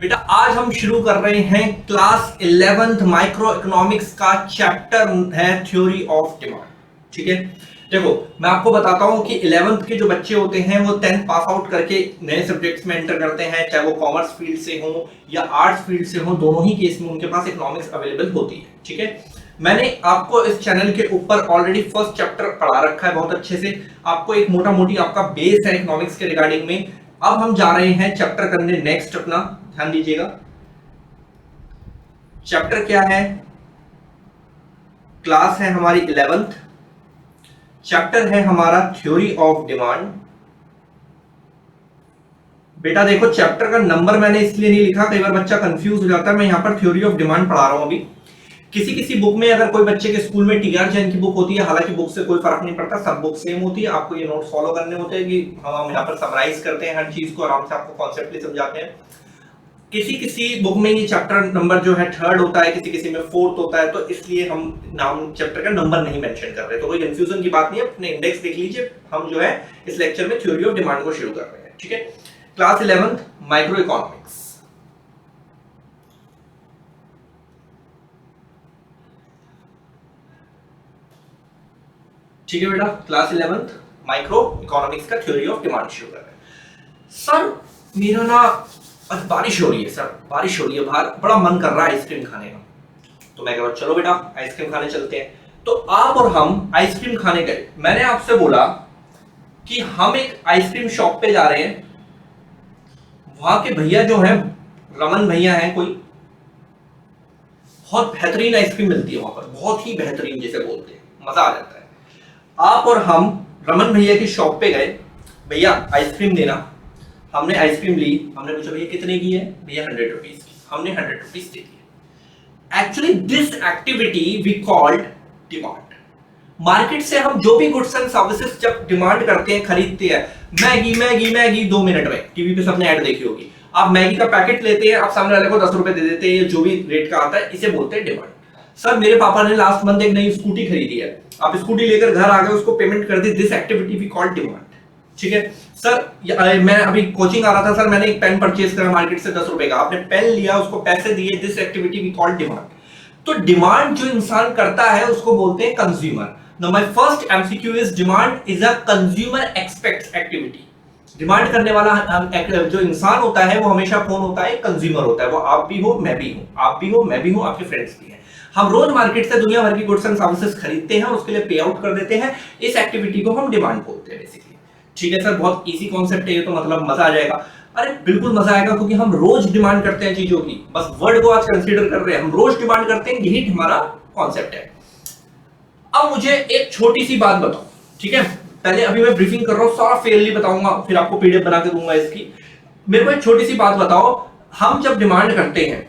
बेटा आज हम शुरू कर रहे हैं क्लास 11th माइक्रो इकोनॉमिक्स का चैप्टर है थ्योरी ऑफ डिमांड। ठीक है, देखो मैं आपको बताता हूं कि 11th के जो बच्चे होते हैं वो 10th पास आउट करके नए सब्जेक्ट्स में एंटर करते हैं, चाहे वो कॉमर्स फील्ड से हो या आर्ट्स फील्ड से हो, दोनों ही केस में उनके पास इकोनॉमिक्स अवेलेबल होती है। ठीक है, मैंने आपको इस चैनल के ऊपर ऑलरेडी फर्स्ट चैप्टर पढ़ा रखा है बहुत अच्छे से, आपको एक मोटा मोटी आपका बेस है इकोनॉमिक्स के रिगार्डिंग में। अब हम जा रहे हैं चैप्टर करने नेक्स्ट अपना, ध्यान दीजिएगा। चैप्टर क्या है? क्लास है हमारी 11th, चैप्टर है हमारा थ्योरी ऑफ डिमांड। बेटा देखो चैप्टर का नंबर मैंने इसलिए नहीं लिखा, कई बार बच्चा कंफ्यूज हो जाता है। मैं यहां पर थ्योरी ऑफ डिमांड पढ़ा रहा हूं अभी। किसी बुक में अगर कोई बच्चे के स्कूल में टीआर जैन की बुक होती है, हालांकि बुक से कोई फर्क नहीं पड़ता, सब बुक सेम होती है। आपको ये नोट्स फॉलो करने होते हैं कि हम यहाँ पर समराइज करते हैं हर चीज को, आराम से आपको कॉन्सेप्टली समझाते हैं। किसी बुक में ये चैप्टर नंबर जो है 3rd होता है, किसी में 4th होता है, तो इसलिए हम नाम चैप्टर का नंबर नहीं मेंशन कर रहे। तो कोई कंफ्यूजन की बात नहीं है, अपने इंडेक्स देख लीजिए। हम जो है इस लेक्चर में थ्योरी ऑफ डिमांड को शुरू कर रहे हैं। ठीक है, क्लास 11th माइक्रो इकोनॉमिक्स। ठीक है बेटा, क्लास 11th माइक्रो इकोनॉमिक्स का थ्योरी ऑफ डिमांड शुरू कर रहे हैं। सर मेरा ना आज बारिश हो रही है, सर बारिश हो रही है बाहर, बड़ा मन कर रहा है आइसक्रीम खाने का। तो मैं कह रहा चलो बेटा आइसक्रीम खाने चलते हैं। तो आप और हम आइसक्रीम खाने गए। मैंने आपसे बोला कि हम एक आइसक्रीम शॉप पे जा रहे हैं, वहां के भैया जो है रमन भैया हैं कोई, बहुत बेहतरीन आइसक्रीम मिलती है वहां पर, बहुत ही बेहतरीन जैसे बोलते हैं, मजा आ जाता है। आप और हम रमन भैया की शॉप पे गए, भैया आइसक्रीम देना। हमने आइसक्रीम ली, हमने पूछा भैया कितने की है? भैया 100 रुपीज की। हमने 100 रुपीज दे दिए। Actually this activity we called demand. Market से हम जो भी गुड्स एंड सर्विसेज जब डिमांड करते हैं, खरीदते हैं, मैगी मैगी मैगी 2 मिनट में, टीवी पे सबने ऐड देखी होगी, आप मैगी का पैकेट लेते हैं, आप सामने वाले को 10 रुपए दे देते हैं, जो भी रेट का आता है, इसे बोलते हैं डिमांड। सर मेरे पापा ने लास्ट मंथ एक नई स्कूटी खरीदी है, आप स्कूटी लेकर घर आ गए, उसको पेमेंट कर दी, this activity we called demand. ठीक है सर, मैं अभी कोचिंग आ रहा था सर, मैंने एक पेन परचेज करा मार्केट से 10 रुपए का, आपने पेन लिया, उसको पैसे दिए, this activity we called demand. तो डिमांड जो इंसान करता है उसको बोलते हैं consumer. Now my first MCQ is demand is a consumer expects activity. Demand करने वाला जो इंसान होता है वो हमेशा कौन होता है? कंज्यूमर होता है। वो आप भी हो, मैं भी हूं, आप भी हो, मैं भी हूं, आपके फ्रेंड्स भी हैं। हम रोज मार्केट से दुनिया भर की गुड्स एंड सर्विसेज खरीदते हैं और उसके लिए पे आउट कर देते हैं। इस एक्टिविटी को हम डिमांड बोलते हैं बेसिकली। ठीक है सर, बहुत इजी कॉन्सेप्ट है ये, तो मतलब मजा आ जाएगा। अरे बिल्कुल मजा आएगा, क्योंकि हम रोज डिमांड करते हैं चीजों की, बस वर्ड को आज कंसीडर कर रहे हैं, हम रोज डिमांड करते हैं, यही हमारा कॉन्सेप्ट है। अब मुझे एक छोटी सी बात बताओ, ठीक है, पहले अभी मैं ब्रीफिंग कर रहा हूं, सारा फेयरली बताऊंगा, फिर आपको पीडीएफ बना के दूंगा इसकी। मेरे को एक छोटी सी बात बताओ, हम जब डिमांड करते हैं,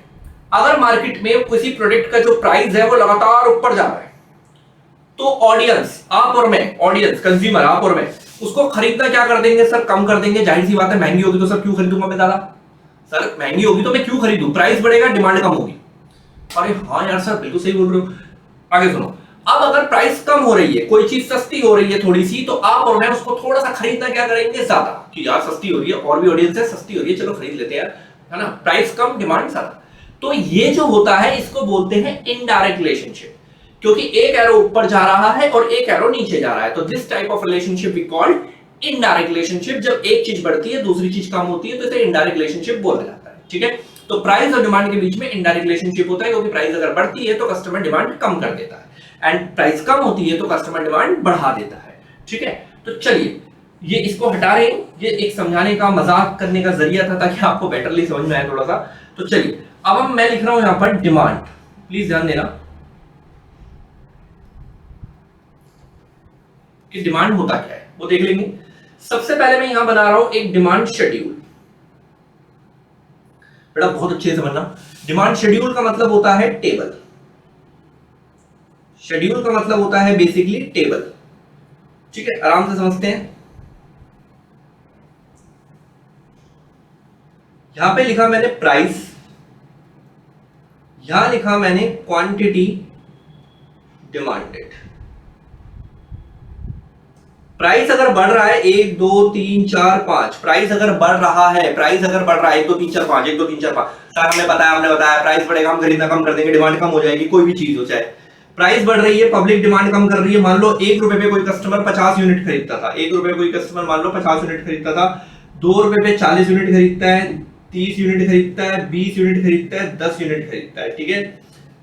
अगर मार्केट में किसी प्रोडक्ट का जो प्राइस है वो लगातार ऊपर जा रहा है, तो ऑडियंस, आप और मैं, ऑडियंस कंज्यूमर आप और मैं, उसको खरीदना क्या कर देंगे सर? कम कर देंगे। जाहिर सी बात है, महंगी होगी तो सर क्यों खरीदूंगा मैं ज्यादा? सर महंगी होगी तो मैं क्यों खरीदूं? प्राइस बढ़ेगा, डिमांड कम होगी। अरे हाँ यार सर बिल्कुल सही बोल रहे हो। आगे सुनो, अब अगर प्राइस कम हो रही है, कोई चीज सस्ती हो रही है थोड़ी सी, तो आप और मैं उसको थोड़ा सा खरीदना क्या करेंगे? ज्यादा, कि यार सस्ती हो रही है, और भी ऑडियंस है, सस्ती हो रही है, चलो खरीद लेते हैं यार, है ना? प्राइस कम, डिमांड ज्यादा। तो ये जो होता है इसको बोलते हैं इनडायरेक्ट रिलेशनशिप, क्योंकि एक एरो ऊपर जा रहा है और एक एरो नीचे जा रहा है। तो this type of relationship we called indirect relationship. जब एक चीज बढ़ती है दूसरी चीज कम होती है, तो इसे इनडायरेक्ट रिलेशनशिप बोला जाता है। ठीक है, तो प्राइस और डिमांड के बीच में इनडायरेक्ट रिलेशनशिप होता है, क्योंकि प्राइस अगर बढ़ती है तो कस्टमर डिमांड कम कर देता है, एंड प्राइस कम होती है तो कस्टमर डिमांड बढ़ा देता है। ठीक है, तो चलिए ये इसको हटा रहे हैं, ये एक समझाने का, मजाक करने का जरिया था, ताकि आपको बेटरली समझ में आए थोड़ा सा। तो चलिए अब मैं लिख रहा हूं यहां पर डिमांड, प्लीज ध्यान देना कि डिमांड होता क्या है, वो देख लेंगे। सबसे पहले मैं यहां बना रहा हूं एक डिमांड शेड्यूल। बेटा बहुत अच्छे से समझना, डिमांड शेड्यूल का मतलब होता है टेबल। शेड्यूल का मतलब होता है बेसिकली टेबल। ठीक है, आराम से समझते हैं। यहां पे लिखा मैंने प्राइस, यहां लिखा मैंने क्वांटिटी डिमांडेड। प्राइस अगर बढ़ रहा है 1 2 3 4 5, प्राइस अगर बढ़ रहा है, प्राइस अगर बढ़ रहा है 1 2 3 4 5, 1 2 3 4 5, सर हमने बताया प्राइस बढ़ेगा हम खरीदना कम कर देंगे, डिमांड कम हो जाएगी, कोई भी चीज हो चाहे। प्राइस बढ़ रही है, पब्लिक डिमांड कम कर रही है। मान लो 1 रुपए पे कोई कस्टमर 50 यूनिट खरीदता था, 1 रुपए कोई कस्टमर मान लो 50 यूनिट खरीदता था, 2 रुपए पे 40 यूनिट खरीदता है, 30 यूनिट खरीदता है, 20 यूनिट खरीदता है, 10 यूनिट खरीदता है, ठीक है।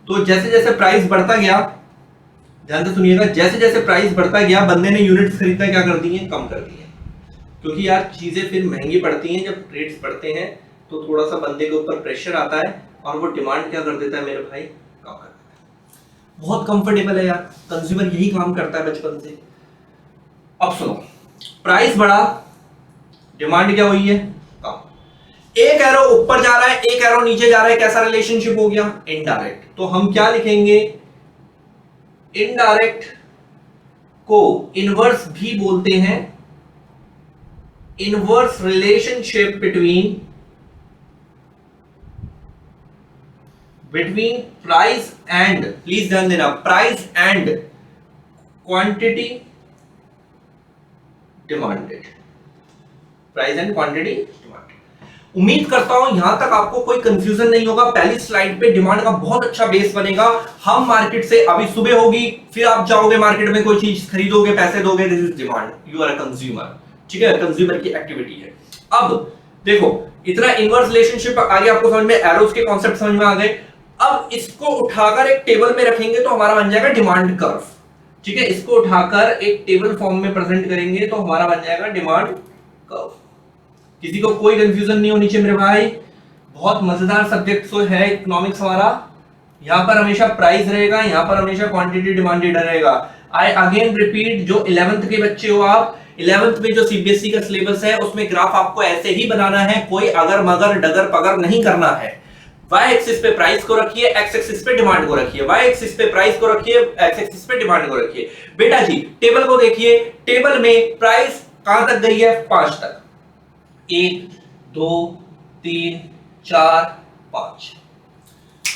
तो जैसे जैसे प्राइस बढ़ता गया, ध्यान से सुनिएगा, जैसे जैसे प्राइस बढ़ता गया बंदे ने यूनिट्स खरीदना क्या कर दी है, कम कर दी है। क्योंकि यार चीजें फिर महंगी पड़ती हैं, जब रेट्स बढ़ते हैं तो थोड़ा सा बंदे के ऊपर प्रेशर आता है और वो डिमांड क्या कर देता है मेरे भाई, कम कर देता है। बहुत कंफर्टेबल है यार, कंज्यूमर यही काम करता है बचपन से। अब सुनो, प्राइस बढ़ा, डिमांड क्या हुई है, कम। एक एरो ऊपर जा रहा है, एक एरो नीचे जा रहा है, कैसा रिलेशनशिप हो गया, इनडायरेक्ट। तो हम क्या लिखेंगे, इनडायरेक्ट को इनवर्स भी बोलते हैं, inverse relationship between price and, please ध्यान देना, price and quantity demanded, price and quantity demanded. उम्मीद करता हूं यहां तक आपको कोई कंफ्यूजन नहीं होगा। पहली स्लाइड पे डिमांड का बहुत अच्छा बेस बनेगा। हम मार्केट से, अभी सुबह होगी, फिर आप जाओगे मार्केट में, कोई चीज खरीदोगे, पैसे दोगे, this is demand, you are a consumer, ठीक है, कंज्यूमर की एक्टिविटी है। अब देखो, इतना इनवर्स रिलेशनशिप आगे आपको समझ में, एरोस के कॉन्सेप्ट समझ में आ गए। अब इसको उठाकर एक टेबल में रखेंगे तो हमारा बन जाएगा डिमांड कर्व, ठीक है। इसको उठाकर एक टेबल फॉर्म में प्रेजेंट करेंगे तो हमारा बन जाएगा डिमांड कर्व। किसी को कोई कंफ्यूजन नहीं होनी चाहिए मेरे भाई, बहुत मजेदार सब्जेक्ट है इकोनॉमिक्स हमारा। यहां पर हमेशा प्राइस रहेगा, यहां पर हमेशा क्वांटिटी डिमांडेड रहेगा। आई अगेन रिपीट, जो 11th के बच्चे हो आप, 11th में जो सीबीएसई का सिलेबस है उसमें ग्राफ आपको ऐसे ही बनाना है, कोई अगर मगर डगर पगर नहीं करना है। वाई एक्सिस पे प्राइस को रखिए, एक्स एक्सिस पे डिमांड को रखिए, वाई एक्सिस पे प्राइस को रखिए, एक्स एक्सिस पे डिमांड को रखिए। बेटा जी टेबल को देखिए, टेबल में प्राइस कहां तक गई है, 5 तक, 1 2 3 4 5।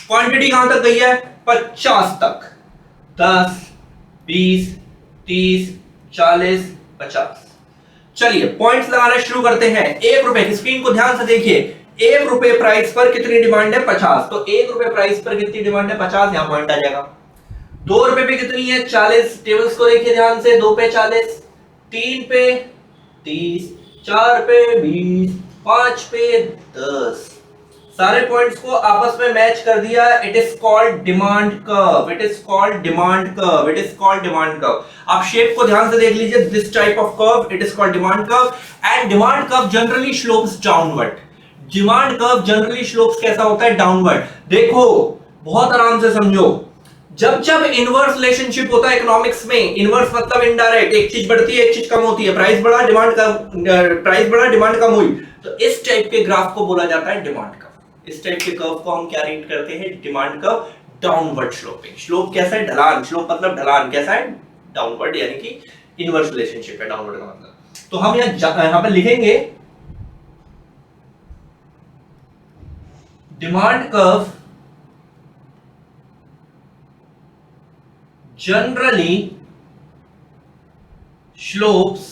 क्वांटिटी कहां तक गई है, 50 तक, 10 20 30 40 50। चलिए पॉइंट्स लगाना शुरू करते हैं। 1 रुपए की, स्क्रीन को ध्यान से देखिए, 1 रुपए प्राइस पर कितनी डिमांड है, 50। तो 1 रुपए प्राइस पर कितनी डिमांड है, 50, यहां पॉइंट आ जाएगा। 2 रुपए पे कितनी है, 40, टेबल्स को देखिए ध्यान से, 2 पे 40, 3 पे 30, 4 पे 20, 5 पे 10। सारे पॉइंट्स को आपस में मैच कर दिया। It is called demand curve, it is called demand curve, it is called demand curve. आप शेप को ध्यान से देख लीजिए, this type of curve, it is called demand curve. And demand curve generally slopes downward. Demand curve generally slopes कैसा होता है, downward. देखो बहुत आराम से समझो, जब जब इनवर्स रिलेशनशिप होता है इकोनॉमिक्स में, इनवर्स मतलब इनडायरेक्ट, एक चीज बढ़ती है एक चीज कम होती है, प्राइस बढ़ा डिमांड कम, प्राइस बढ़ा डिमांड कम हुई, तो इस टाइप के ग्राफ को बोला जाता है डिमांड कर्व। इस टाइप के कर्व को हम क्या रीड करते हैं, demand curve downward sloping. Slope कैसा है, ढलान, स्लोप मतलब ढलान, कैसा है, डाउनवर्ड, यानी कि इनवर्स रिलेशनशिप है डाउनवर्ड का मतलब। तो हम यहां पर लिखेंगे demand curve generally slopes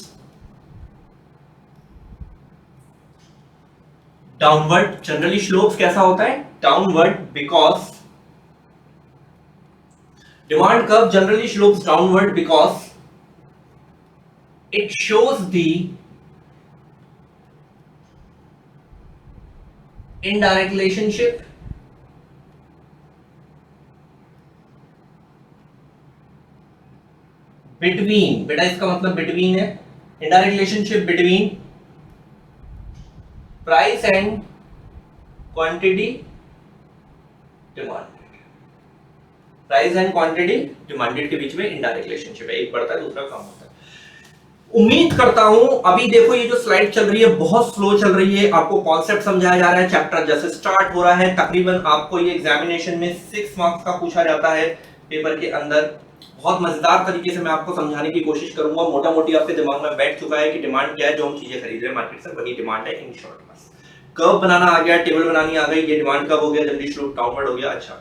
downward। generally slopes कैसा होता है, downward, because demand curve generally slopes downward because it shows the indirect relationship between, बेटा इसका मतलब बिटवीन है, indirect relationship between price and quantity demanded. Price and quantity demanded के बीच में इनडायरेक्ट रिलेशनशिप है, एक बढ़ता है दूसरा कम होता है। उम्मीद करता हूं, अभी देखो ये जो स्लाइड चल रही है बहुत स्लो चल रही है, आपको कॉन्सेप्ट समझाया जा रहा है, चैप्टर जैसे स्टार्ट हो रहा है। तकरीबन आपको ये एग्जामिनेशन में 6 मार्क्स का पूछा जाता है पेपर के अंदर। बहुत मजेदार तरीके से मैं आपको समझाने की कोशिश करूंगा। मोटा मोटी आपके दिमाग में बैठ चुका है कि डिमांड क्या है, जो हम चीजें खरीद रहे हैं मार्केट से वही डिमांड है इन शॉर्ट। बस कर्व बनाना आ गया, टेबल बनानी आ गई, ये डिमांड कर्व हो गया, जनरली स्लोप डाउनवर्ड हो गया। अच्छा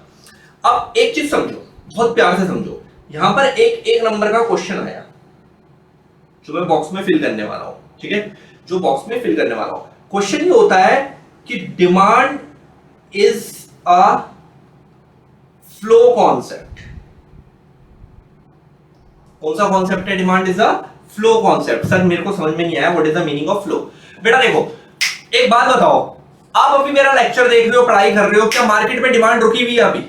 अब एक चीज समझो, बहुत प्यार से समझो, यहां पर एक नंबर का क्वेश्चन आया, जो मैं बॉक्स में फिल करने वाला हूं, ठीक है, जो बॉक्स में फिल करने वाला हूं। क्वेश्चन ये होता है कि demand is a flow concept. कौन सा कॉन्सेप्ट है? Demand is a flow concept. Sir मेरे को समझ में नहीं आया, what is the meaning of flow? बेटा देखो, एक बात बताओ, आप अभी मेरा लेक्चर देख रहे हो, पढ़ाई कर रहे हो, क्या मार्केट में डिमांड रुकी हुई है अभी?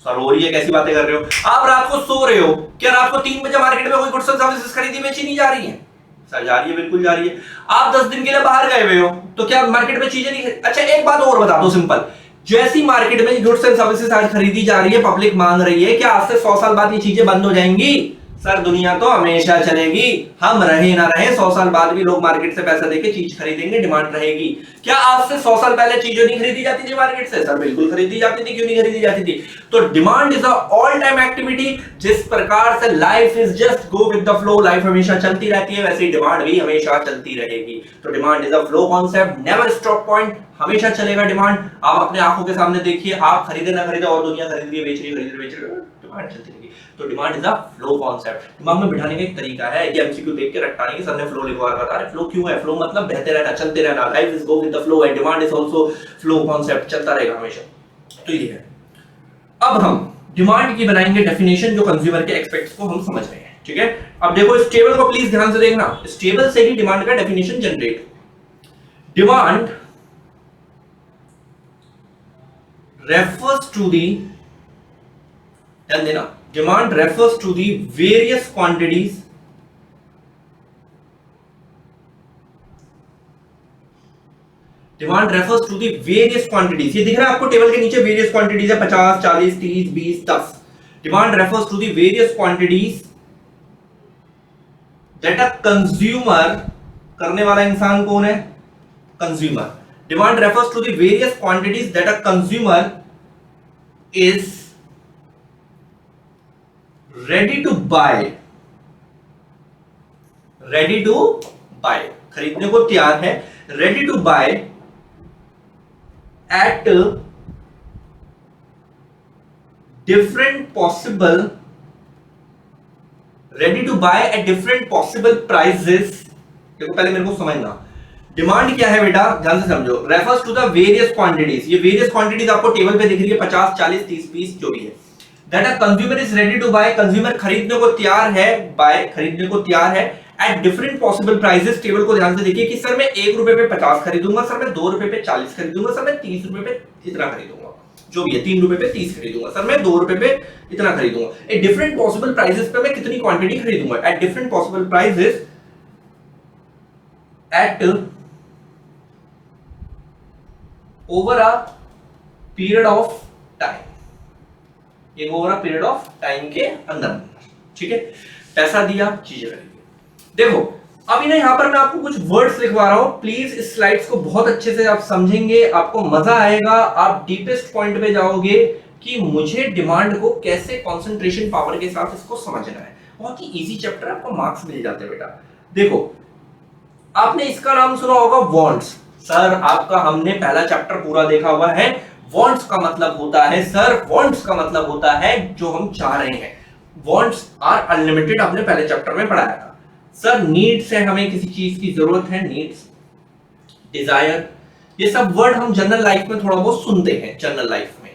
सर हो रही है, कैसी बातें कर रहे हो? आप रात को सो रहे हो, क्या रात को 3 बजे मार्केट में कोई गुड्स एंड सर्विसेज खरीदी बेची नहीं जा रही है? सर जा रही है, बिल्कुल जा रही है। आप 10 दिन के लिए बाहर गए हुए हो, तो क्या मार्केट में चीजें नहीं? अच्छा एक बात और बता दो सिंपल, जैसी मार्केट में गुड्स एंड सर्विसेज आज खरीदी जा रही है, पब्लिक मांग रही है, क्या आज से 100 साल बाद ये चीजें बंद हो जाएंगी? सर दुनिया तो हमेशा चलेगी, हम रहे ना रहे 100 साल बाद भी लोग मार्केट से पैसा देके चीज खरीदेंगे, डिमांड रहेगी। क्या आज से 100 साल पहले चीजें नहीं खरीदी जाती थी मार्केट से? सर बिल्कुल खरीदी जाती थी, क्यों नहीं खरीदी जाती थी? तो demand is a all time activity. जिस प्रकार से life is just go with the flow, life हमेशा चलती रहती है, वैसे ही डिमांड भी हमेशा चलती रहेगी। तो demand is a flow concept, never stop point, हमेशा चलेगा डिमांड। आप अपने आंखों के सामने देखिए, आप खरीदे ना खरीदे और दुनिया खरीद रही है, बेच रही है, खरीद रही है, बेच रही है, डिमांड चलती रहेगी। तो demand is a flow concept. दिमाग में बिठाने का एक तरीका है, ये एमसीक्यू देख के रटाने की, सबने फ्लो लिखवा रखा था। फ्लो क्यों है? फ्लो मतलब बहते रहना, चलते रहना, life is go with the flow and demand is also flow concept, चलता रहेगा हमेशा। तो ये है। अब हम डिमांड की बनाएंगे डेफिनेशन, जो कंज्यूमर के एक्सपेक्ट्स को हम समझ रहे हैं, ठीक है। अब देखो इस टेबल को प्लीज ध्यान से देखना, इस टेबल से ही डिमांड का definition generate. Demand refers to the, ध्यान देना, demand refers to the various quantities demand refers to the various quantities. ये दिख रहा है आपको टेबल के नीचे, वेरियस क्वांटिटीज है 50, 40, 30, 20, 10। Demand refers to the various quantities that a consumer, करने वाला इंसान कौन है? Consumer. Demand refers to the various quantities that a consumer is ready to buy, ready to buy, खरीदने को तैयार है, ready to buy at different possible, ready to buy at different possible prices। देखो पहले मेरे को समझना, डिमांड क्या है बेटा, ध्यान से समझो। Refers to the various quantities, ये वेरियस क्वांटिटीज आपको टेबल पे दिख रही है, 50, 40, 30, 20 जो भी है। That a consumer is ready to buy, consumer खरीदने को तैयार है, बाय खरीदने को तैयार है, at different possible prices. Table को ध्यान से देखिए कि सर मैं 1 रुपए पे 50 खरीदूंगा, सर मैं 2 रुपए पे 40 खरीदूंगा, सर मैं 30 रुपए पे इतना खरीदूंगा, जो भी है 3 रुपए पे 30 खरीदूंगा, सर मैं 2 रुपए पे इतना खरीदूंगा। एट डिफरेंट पॉसिबल प्राइसेस पे मैं कितनी क्वांटिटी खरीदूंगा? At different possible prices at over a period of time, ये over a period of time के अंदर, ठीक है। पैसा दिया, चीजें खरीदी। देखो अभी ना यहां पर मैं आपको कुछ वर्ड्स लिखवा रहा हूं, प्लीज इस स्लाइड्स को बहुत अच्छे से आप समझेंगे, आपको मजा आएगा, आप डीपेस्ट पॉइंट पे जाओगे कि मुझे डिमांड को कैसे कंसंट्रेशन पावर के साथ इसको समझना है। बहुत ही इजी चैप्टर है, आपको मार्क्स मिल जाते हैं बेटा। देखो आपने इसका नाम सुना होगा वांट्स। सर आपका हमने पहला चैप्टर पूरा देखा हुआ है। वांट्स का मतलब होता है सर, वांट्स का मतलब होता है जो हम चाह रहे हैं। वांट्स आर अनलिमिटेड, आपने पहले चैप्टर में पढ़ाया था। सर नीड्स है, हमें किसी चीज की जरूरत है, नीड्स, डिजायर, ये सब वर्ड हम जनरल लाइफ में थोड़ा बहुत सुनते हैं, जनरल लाइफ में।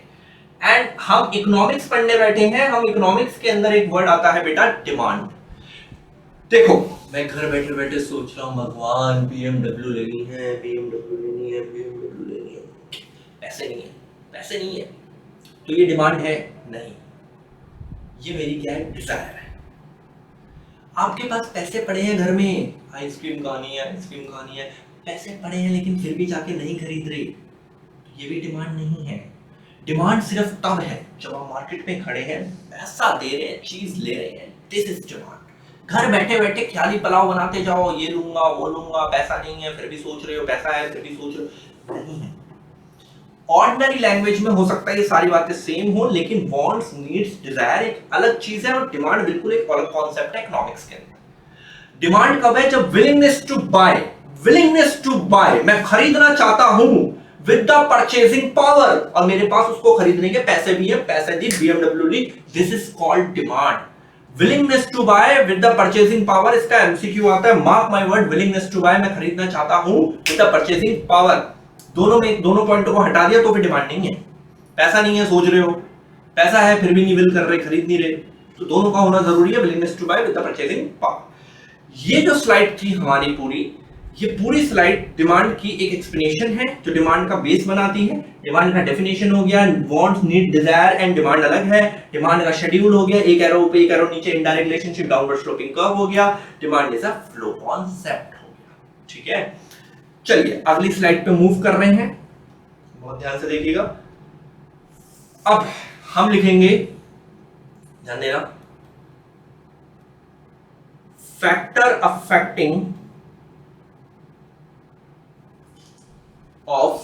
एंड हम इकोनॉमिक्स पढ़ने बैठे हैं, हम इकोनॉमिक्स के अंदर एक वर्ड आता है बेटा डिमांड। देखो मैं घर बैठे बैठे सोच रहा हूं भगवान BMW लेनी है, BMW लेनी है, BMW लेनी है, पैसे नहीं है, पैसे नहीं है, तो ये डिमांड है नहीं, ये मेरी क्या है? डिजायर है। आपके पास पैसे पड़े हैं घर में, आइसक्रीम खानी है, आइसक्रीम खानी है, पैसे पड़े हैं लेकिन फिर भी जाके नहीं खरीद रहे, तो ये भी डिमांड नहीं है। डिमांड सिर्फ तब है जब आप मार्केट में खड़े हैं, पैसा दे रहे हैं, चीज ले रहे हैं, दिस इज डिमांड। घर बैठे बैठे ख्याली पुलाव बनाते जाओ, ये लूंगा वो लूंगा, पैसा नहीं है फिर भी सोच रहे हो, पैसा है फिर भी सोच रहे हो, नहीं है। ऑर्डिनरी लैंग्वेज में हो सकता है ये सारी बातें सेम हो, लेकिन वांट्स, नीड्स, डिजायर एक अलग चीज है और डिमांड बिल्कुल एक अलग कॉन्सेप्ट है इकोनॉमिक्स के अंदर। डिमांड कब है? जब willingness to buy, willingness to buy, मैं खरीदना चाहता हूं विद द परचेजिंग पावर, और मेरे पास उसको खरीदने के पैसे भी है, पैसे दी, BMW ली, this is called demand. Willingness to buy with the purchasing power, इसका एमसीक्यू आता है, mark my word, willingness to buy, मैं खरीदना चाहता हूं, विद द परचेसिंग पावर, दोनों पॉइंटों को हटा दिया तो फिर डिमांड नहीं है। पैसा नहीं है सोच रहे हो, पैसा है फिर भी नहीं विल कर रहे, खरीद नहीं रहे, तो दोनों का होना जरूरी है, willingness to buy with the purchasing power. ये जो स्लाइड थी हमारी पूरी, ये पूरी स्लाइड डिमांड की एक एक्सप्लेनेशन है जो डिमांड का बेस बनाती है। डिमांड का डेफिनेशन हो गया, wants, need, desire and demand अलग है। डिमांड का शेड्यूल हो गया, एक एरो ऊपर एक एरो नीचे, indirect relationship, downward sloping curve हो गया। Demand is a flow concept हो गया। ठीक है, चलिए अगली स्लाइड पे मूव कर रहे हैं, बहुत ध्यान से देखिएगा। अब हम लिखेंगे, ध्यान देना, factor affecting of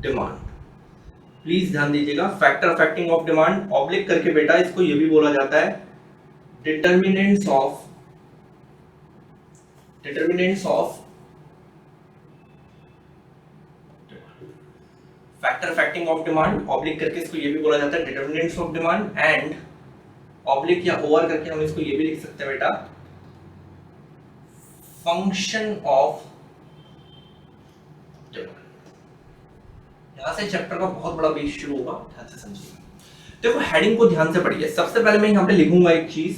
demand. Please ध्यान दीजिएगा, factor affecting of demand, oblique करके बेटा इसको ये भी बोला जाता है determinants of factor affecting of demand, oblique करके इसको ये भी बोला जाता है determinants of demand, and oblique या ओवर करके हम इसको ये भी लिख सकते हैं बेटा फंक्शन ऑफ डिमांड। यहां से चैप्टर का बहुत बड़ा बेस शुरू होगा, ध्यान से समझिएगा। देखो हेडिंग को ध्यान से पढ़िए। सबसे पहले मैं यहां पे लिखूंगा एक चीज,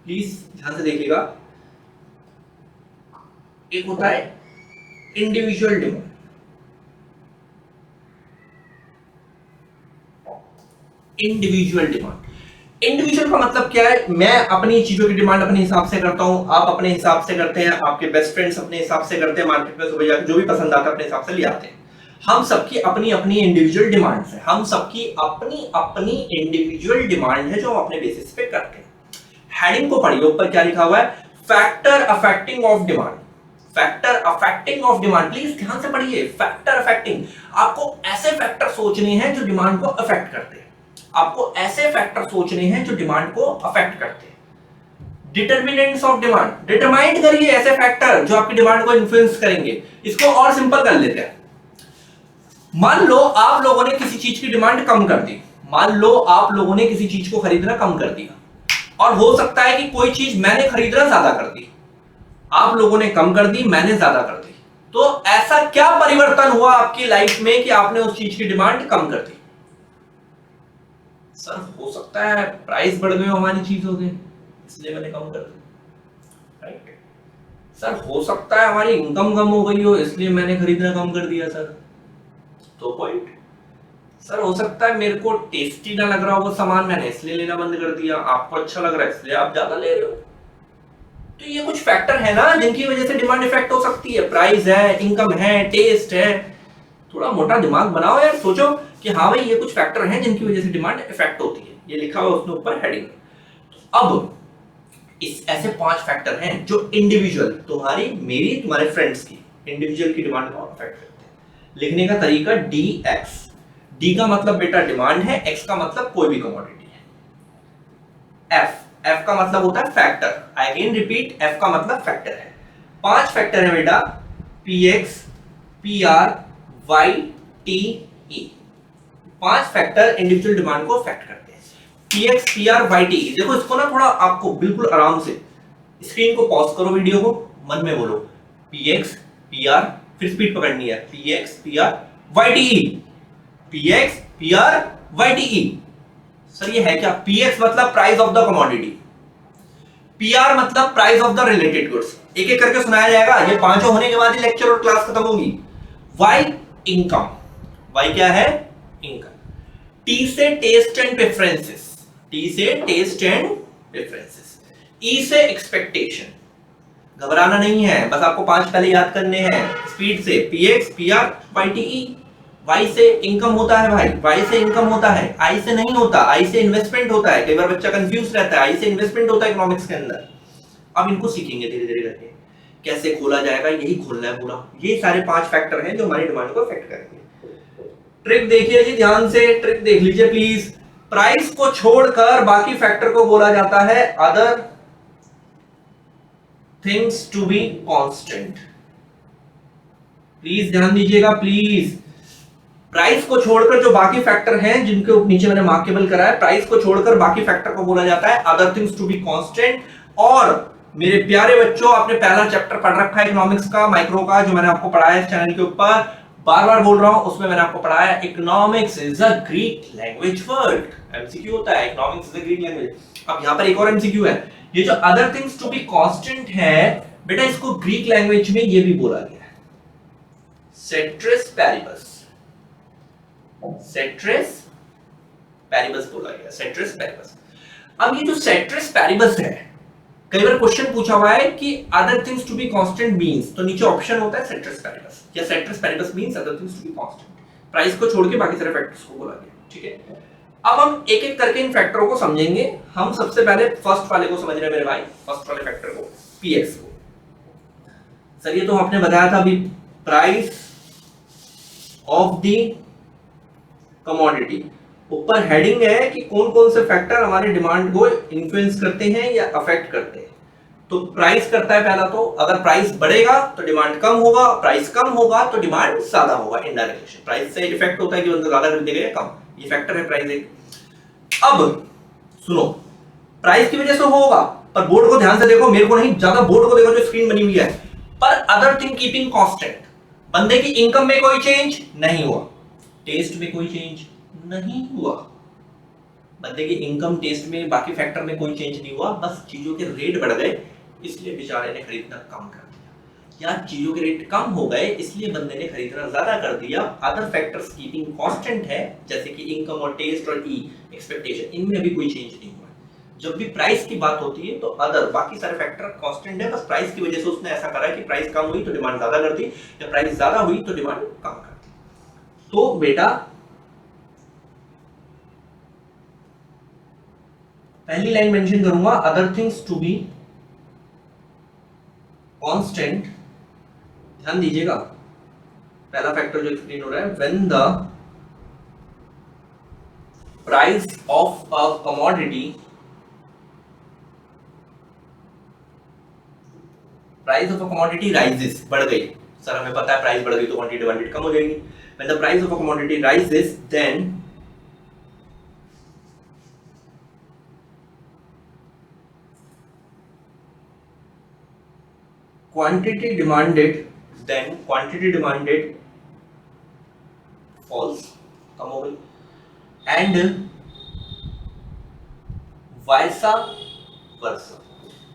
प्लीज ध्यान से देखिएगा। एक होता है इंडिविजुअल डिमांड, इंडिविजुअल का मतलब क्या है, मैं अपनी चीजों की डिमांड अपने हिसाब से करता हूं, आप अपने हिसाब से करते हैं, आपके बेस्ट फ्रेंड्स अपने हिसाब से करते हैं, मार्केट में सुबह जाकर जो भी पसंद आता है अपने हिसाब से ले आते हैं। हम सबकी अपनी अपनी इंडिविजुअल डिमांड है, हम सबकी अपनी अपनी इंडिविजुअल डिमांड है जो हम अपने बेसिस पे करते हैं। हेडिंग को पढ़िए, ऊपर क्या लिखा हुआ है, factor affecting of demand. Factor affecting of demand, please ध्यान से पढ़िए। फैक्टर अफेक्टिंग, आपको ऐसे फैक्टर सोचने हैं जो डिमांड को अफेक्ट करते हैं, आपको ऐसे फैक्टर सोचने हैं जो डिमांड को अफेक्ट करते हैं। डिटर्मिनेंट्स ऑफ डिमांड, डिटरमाइन करिए ऐसे फैक्टर जो आपकी डिमांड को इन्फ्लुएंस करेंगे। इसको और सिंपल कर लेते हैं। मान लो आप लोगों ने किसी चीज की डिमांड कम कर दी, मान लो आप लोगों ने किसी चीज को खरीदना कम कर दिया, और हो सकता है कि कोई चीज मैंने खरीदना ज्यादा कर दी, आप लोगों ने कम कर दी, मैंने ज्यादा कर दी। तो ऐसा क्या परिवर्तन हुआ आपकी लाइफ में कि आपने उस चीज की डिमांड कम कर दी? सर हो सकता है प्राइस बढ़ गए हमारी चीजों के, इसलिए मैंने कम कर दी, राइट। सर हो सकता है हमारी इनकम कम हो गई हो, इसलिए मैंने खरीदना कम कर दिया सर, तो पॉइंट। सर हो सकता है मेरे को टेस्टी ना लग रहा हो वो सामान, मैंने इसलिए लेना बंद कर दिया, आपको अच्छा लग रहा है इसलिए आप ज्यादा ले रहे हो। तो ये कुछ फैक्टर है ना जिनकी वजह से डिमांड इफेक्ट हो सकती है। प्राइस है, इनकम है, टेस्ट है। थोड़ा मोटा दिमाग बनाओ यार, सोचो कि हाँ भाई ये कुछ फैक्टर हैं जिनकी वजह से डिमांड इफेक्ट होती है। ये लिखा हुआ उसने ऊपर हेडिंग। अब इस ऐसे 5 फैक्टर हैं जो इंडिविजुअल, तुम्हारी मेरी तुम्हारे फ्रेंड्स की इंडिविजुअल की डिमांड को अफेक्ट करते हैं। लिखने का तरीका DX, D का मतलब बेटा डिमांड है, X का मतलब कोई भी कमोडिटी है, F का मतलब होता है factor. I again repeat, F का मतलब फैक्टर है। 5 फैक्टर है बेटा, PX, PR, Y, T, E। 5 factor individual demand को अफेक्ट करते हैं। PX, PR, Y, T, E। देखो इसको ना थोड़ा आपको बिल्कुल आराम से स्क्रीन को पॉज करो, वीडियो को मन में बोलो PX, PR, फिर स्पीड पकड़नी है, PX, PR, Y, T, E, PX, PR, Y, T, E। Sir ये है क्या? PX मतलब price of the commodity, PR मतलब price of the related goods. एक एक करके सुनाया जाएगा, ये पांचों होने के बाद ही लेक्चर और क्लास खत्म होगी। Y इनकम, Y क्या है? इनकम। T से टेस्ट एंड प्रेफरेंसेस, T से टेस्ट एंड प्रेफरेंसेस। E से एक्सपेक्टेशन, घबराना नहीं है, बस आपको 5 पहले याद करने हैं स्पीड से। PX, PR, Y, T, E। Y से इनकम होता है भाई, Y से इनकम होता है, I से नहीं होता, I से इन्वेस्टमेंट होता है। कई बार बच्चा कंफ्यूज रहता है, I से इन्वेस्टमेंट होता है इकोनॉमिक्स के अंदर। अब इनको सीखेंगे धीरे धीरे करके कैसे खोला जाएगा, यही खोलना है पूरा। ये सारे 5 फैक्टर हैं जो हमारी डिमांड को अफेक्ट करेंगे। ट्रिक देखिए जी ध्यान से, ट्रिक देख लीजिए प्लीज। प्राइस को छोड़कर बाकी फैक्टर को बोला जाता है other things to be constant. Please ध्यान दीजिएगा प्लीज। प्राइस को छोड़कर जो बाकी फैक्टर हैं जिनके नीचे मैंने मार्केबल करा है, प्राइस को छोड़कर बाकी फैक्टर को बोला जाता है other things to be constant. और मेरे प्यारे बच्चों, आपने पहला चैप्टर पढ़ रखा है इकोनॉमिक्स का, माइक्रो का, जो मैंने आपको पढ़ाया है इस चैनल के ऊपर, बार बार बोल रहा हूं, उसमें मैंने आपको पढ़ाया है economics is a Greek language word. MCQ होता है economics is a Greek language. अब यहां पर एक और एमसीक्यू है, ये जो other things to be constant है बेटा, इसको ग्रीक लैंग्वेज में ये भी बोला गया है सेट्रेस पैरिबस। सेट्रेस पैरिबस बोला गया, सेट्रेस पैरिबस। अब ये जो सेट्रेस पैरिबस है, कई बार क्वेश्चन पूछा हुआ है कि other things to be constant means, तो नीचे ऑप्शन होता है सेट्रेस पैरिबस, या ceteris paribus means other things to be constant. Price को छोड़ के बाकी सारे फैक्टर्स को बोला गया, ठीक है। अब हम एक एक करके इन फैक्टरों को समझेंगे। हम सबसे पहले फर्स्ट वाले को समझ रहे हैं मेरे भाई, फर्स्ट वाले फैक्टर को, पीएक्स को। सर ये तो आपने बताया था अभी, प्राइस ऑफ द कमोडिटी। ऊपर हेडिंग है कि कौन कौन से फैक्टर हमारे डिमांड को इन्फ्लुएंस करते हैं या अफेक्ट करते हैं। तो प्राइस करता है पहला, तो अगर प्राइस बढ़ेगा तो डिमांड कम होगा, प्राइस कम होगा तो डिमांड ज्यादा होगा। इनडायरेक्ट रिलेशन, प्राइस से इफेक्ट होता है कि बंदा ज्यादा खरीदेगा या कम, ये फैक्टर है प्राइस एक। अब सुनो, प्राइस की वजह से होगा, पर बोर्ड को ध्यान से देखो, मेरे को नहीं, ज्यादा बोर्ड को देखो जो स्क्रीन बनी हुई है। पर अदर थिंग कीपिंग कांस्टेंट, बंदे की इनकम में कोई चेंज नहीं हुआ, टेस्ट में कोई चेंज नहीं हुआ, बंदे की इनकम, टेस्ट में, बाकी फैक्टर में कोई चेंज नहीं हुआ, बस चीजों के रेट बढ़ गए इसलिए बेचारे ने खरीदना कम कर दिया, या चीजों के रेट कम हो गए इसलिए बंदे ने खरीदना ज्यादा कर दिया। अदर फैक्टर्स कीपिंग कांस्टेंट है, जैसे कि इनकम और टेस्ट और ई एक्सपेक्टेशन, इनमें भी कोई चेंज नहीं हुआ। जब भी प्राइस की बात होती है तो अदर बाकी सारे फैक्टर कांस्टेंट है, बस प्राइस की वजह से उसने ऐसा करा कि प्राइस कम हुई तो डिमांड ज्यादा कर दी, या प्राइस ज्यादा हुई तो डिमांड कम कर दी। तो बेटा पहली लाइन मेंशन करूंगा, other things to be constant. ध्यान दीजिएगा, पहला फैक्टर जो एक्सप्लेन हो रहा है, when the price of a commodity, price of a commodity rises, बढ़ गई, सर हमें पता है प्राइस बढ़ गई तो क्वांटिटी डिमांड कम हो जाएगी। When the price of a commodity rises then quantity demanded falls, कम हो गई, and vice versa।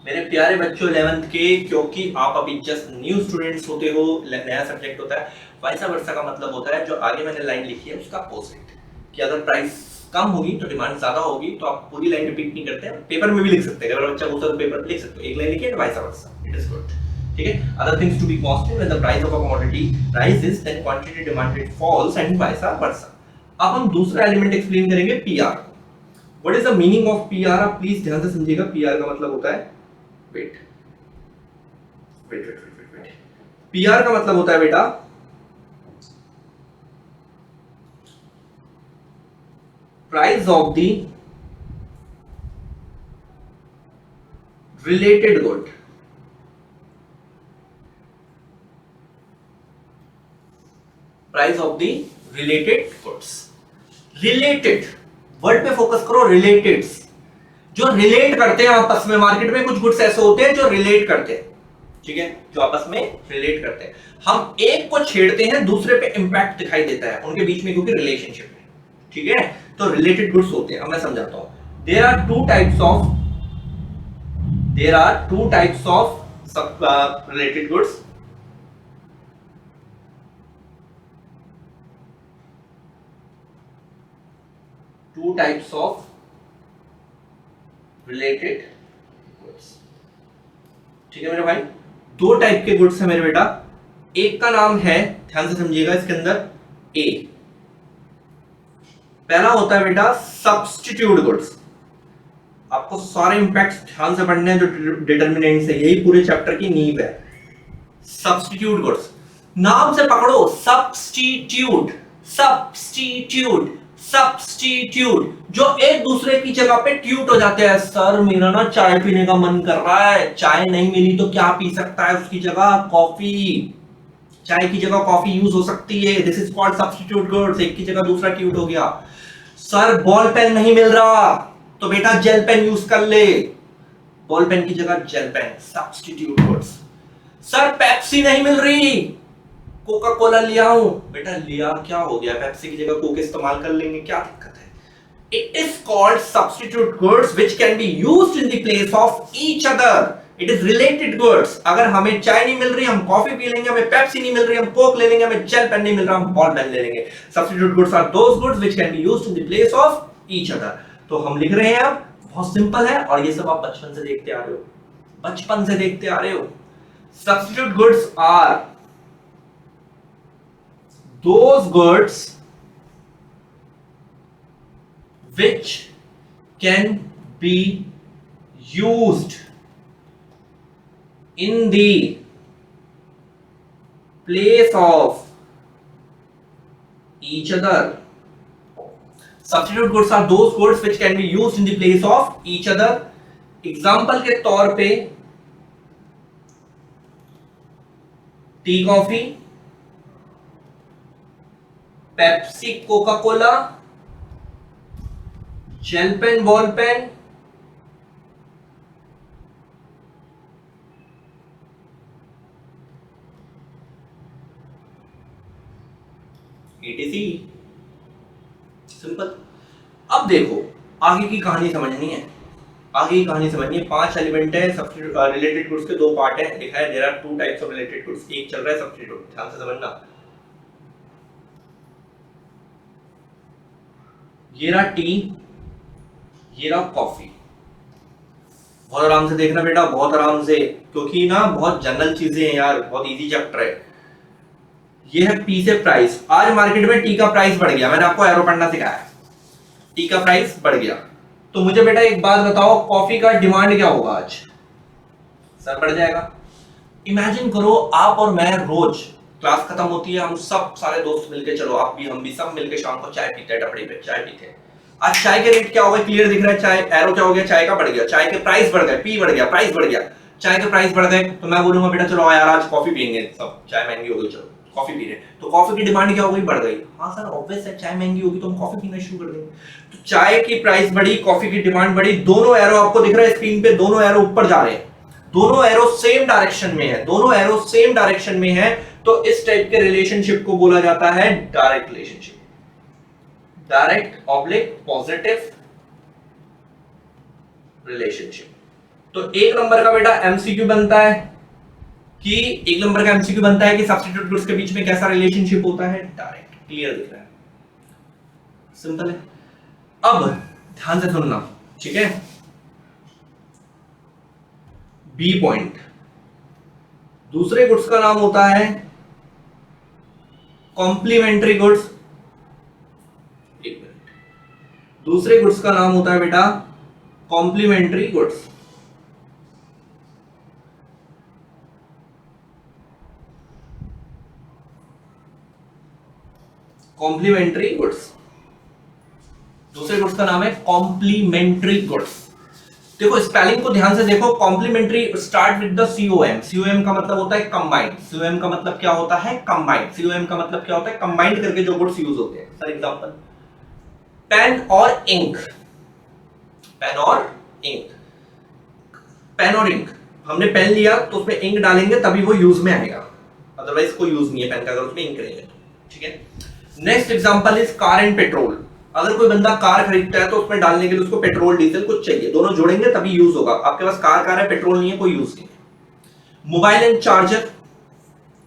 मेरे प्यारे बच्चों 11th के, क्योंकि आप अभी जस्ट न्यू स्टूडेंट्स होते हो, नया सब्जेक्ट होता है, वाइसा वर्सा का मतलब होता है जो आगे मैंने लाइन लिखी है उसका अपोजिट, कि अगर प्राइस कम होगी तो डिमांड ज्यादा होगी। तो आप पूरी लाइन रिपीट नहीं करते हैं, पेपर में भी लिख सकते हैं, अगर बच्चा पूछता तो पेपर पे लिख सकते हो, एक लाइन लिखिए vice versa, it is good, ठीक है। Other things to be constant, when the price of a commodity rises then quantity demanded falls and vice versa. अब हम दूसरा एलिमेंट एक्सप्लेन करेंगे, PR. What is the meaning of PR? आप please ध्यान से समझिएगा। पीआर का मतलब होता है, वेट, पीआर का मतलब होता है बेटा price of the related good. Price of the related goods. Related word पे फोकस करो, रिलेटेड, जो रिलेट करते हैं आपस में। मार्केट में कुछ गुड्स ऐसे होते हैं जो रिलेट करते हैं, ठीक है, जो आपस में रिलेट करते हैं। हम एक को छेड़ते हैं, दूसरे पे इंपैक्ट दिखाई देता है उनके बीच में, क्योंकि रिलेशनशिप है, ठीक है। तो रिलेटेड गुड्स होते हैं। अब मैं समझाता हूं। There are two types of related goods. Two types of related goods, ठीक है मेरे भाई। दो टाइप के गुड्स है मेरे बेटा। एक का नाम है, ध्यान से समझिएगा, इसके अंदर ए, पहला होता है बेटा सब्स्टिट्यूट गुड्स। आपको सारे इंपैक्ट्स ध्यान से पढ़ने हैं जो डिटरमिनेंट्स है, यही पूरे चैप्टर की नींव है। सब्स्टिट्यूट गुड्स, नाम से पकड़ो, सब्स्टिट्यूट, सब्स्टिट्यूट, सब्स्टिट्यूट, जो एक दूसरे की जगह पे ट्यूट हो जाते हैं। सर मेरा ना चाय पीने का मन कर रहा है, चाय नहीं मिली तो क्या पी सकता है उसकी जगह? कॉफी। चाय की जगह कॉफी यूज हो सकती है, this is called substitute goods. एक की जगह दूसरा ट्यूट हो गया। सर बॉल पेन नहीं मिल रहा तो बेटा जेल पेन यूज कर ले, बॉल पेन की जगह gel pen, substitute goods. Sir Pepsi नहीं मिल रही, कोका कोला लिया हूं, बेटा लिया क्या हो गया, पेप्सी की जगह कोक इस्तेमाल कर लेंगे, क्या दिक्कत है। It is called substitute goods which can be used in the place of each other. It is related goods. अगर हमें चाय नहीं मिल रही हम कॉफी पी लेंगे, हमें पेप्सी नहीं मिल रही हम कोक ले लेंगे, हमें जेल पेन नहीं मिल रहा हम बॉल पेन ले लेंगे। Substitute goods are those goods which can be used in the place of each other. तो हम लिख रहे हैं अब, बहुत सिंपल है और ये सब आप बचपन से देखते आ रहे हो, बचपन से देखते आ रहे हो। Substitute goods are those goods which can be used in the place of each other. Substitute goods are those goods which can be used in the place of each other. Example के तौर पे tea coffee, Pepsi Coca Cola, gel pen ball pen, etc. Simple. अब देखो आगे की कहानी समझनी है, आगे की कहानी समझनी है। 5 एलिमेंट है, रिलेटेड गुड्स के 2 पार्ट है, लिखा है there are 2 types of related goods. एक चल रहा है सब्स्टिट्यूट, ध्यान से समझना। ये रहा टी, ये रहा कॉफी। बहुत आराम से देखना बेटा, बहुत आराम से, क्योंकि ना बहुत जनरल चीजें हैं यार, बहुत इजी चैप्टर है। ये है पी से प्राइस। आज मार्केट में टी का प्राइस बढ़ गया, मैंने आपको एरो पढ़ना सिखाया, टी का प्राइस बढ़ गया। तो मुझे बेटा एक बात बताओ, कॉफी का डिमांड क्या होगा आज? सर बढ़ जाएगा। इमेजिन करो आप और मैं रोज क्लास खत्म होती है, हम सब सारे दोस्त मिलके, चलो आप भी हम भी सब मिलके शाम को चाय पीते हैं, टपड़ी पे चाय पीते हैं। आज चाय के रेट क्या हो गए, क्लियर दिख रहा है, चाय एरो क्या हो गया, चाय का बढ़ गया, चाय के प्राइस बढ़ गए, पी बढ़ गया, प्राइस बढ़ गया, चाय के प्राइस बढ़ गए। तो मैं बोलूंगा बेटा चलो यार आज कॉफी पियेंगे, सब चाय महंगी हो गई, चलो कॉफी पी रहे। तो कॉफी की डिमांड क्या हो गई, बढ़ गई। हाँ सर ऑब्वियस है, चाय महंगी होगी तो हम कॉफी पीना शुरू कर देंगे। तो चाय की प्राइस बढ़ी, कॉफी की डिमांड बढ़ी, दोनों एरो आपको दिख रहा है स्क्रीन पे, दोनों एरो ऊपर जा रहे हैं, दोनों एरो सेम डायरेक्शन में है, दोनों एरो सेम डायरेक्शन में है। तो इस टाइप के रिलेशनशिप को बोला जाता है direct relationship, direct oblique positive relationship. तो एक नंबर का बेटा एमसीक्यू बनता है कि एक नंबर का एमसीक्यू बनता है कि सब्स्टिट्यूट गुड्स के बीच में कैसा रिलेशनशिप होता है, डायरेक्ट। क्लियर दिख रहा है, सिंपल है। अब ध्यान से सुनना, ठीक है। बी पॉइंट, दूसरे गुड्स का नाम होता है कॉम्प्लीमेंट्री गुड्स। एक मिनट, दूसरे गुड्स का नाम होता है बेटा कॉम्प्लीमेंट्री गुड्स। कॉम्प्लीमेंट्री गुड्स, दूसरे गुड्स का नाम है कॉम्प्लीमेंट्री गुड्स। देखो स्पेलिंग को ध्यान से देखो, complementary start with the COM. COM का मतलब होता है कंबाइंड, सीओएम का मतलब क्या होता है, कंबाइंड। सीओएम का मतलब क्या होता है, कंबाइंड करके जो गुड्स यूज होते हैं। फॉर एग्जांपल पेन और इंक, पेन और इंक, पेन और इंक। हमने पेन लिया तो उसमें इंक डालेंगे तभी वो यूज में आएगा, अदरवाइज कोई यूज नहीं है पेन का अगर उसमें इंक नहीं है तो, ठीक है। Next example is car and petrol. अगर कोई बंदा कार खरीदता है तो उसमें डालने के लिए उसको पेट्रोल डीजल कुछ चाहिए, दोनों जोड़ेंगे तभी यूज होगा। आपके पास कार है, पेट्रोल नहीं है, कोई यूज नहीं है। मोबाइल एंड चार्जर,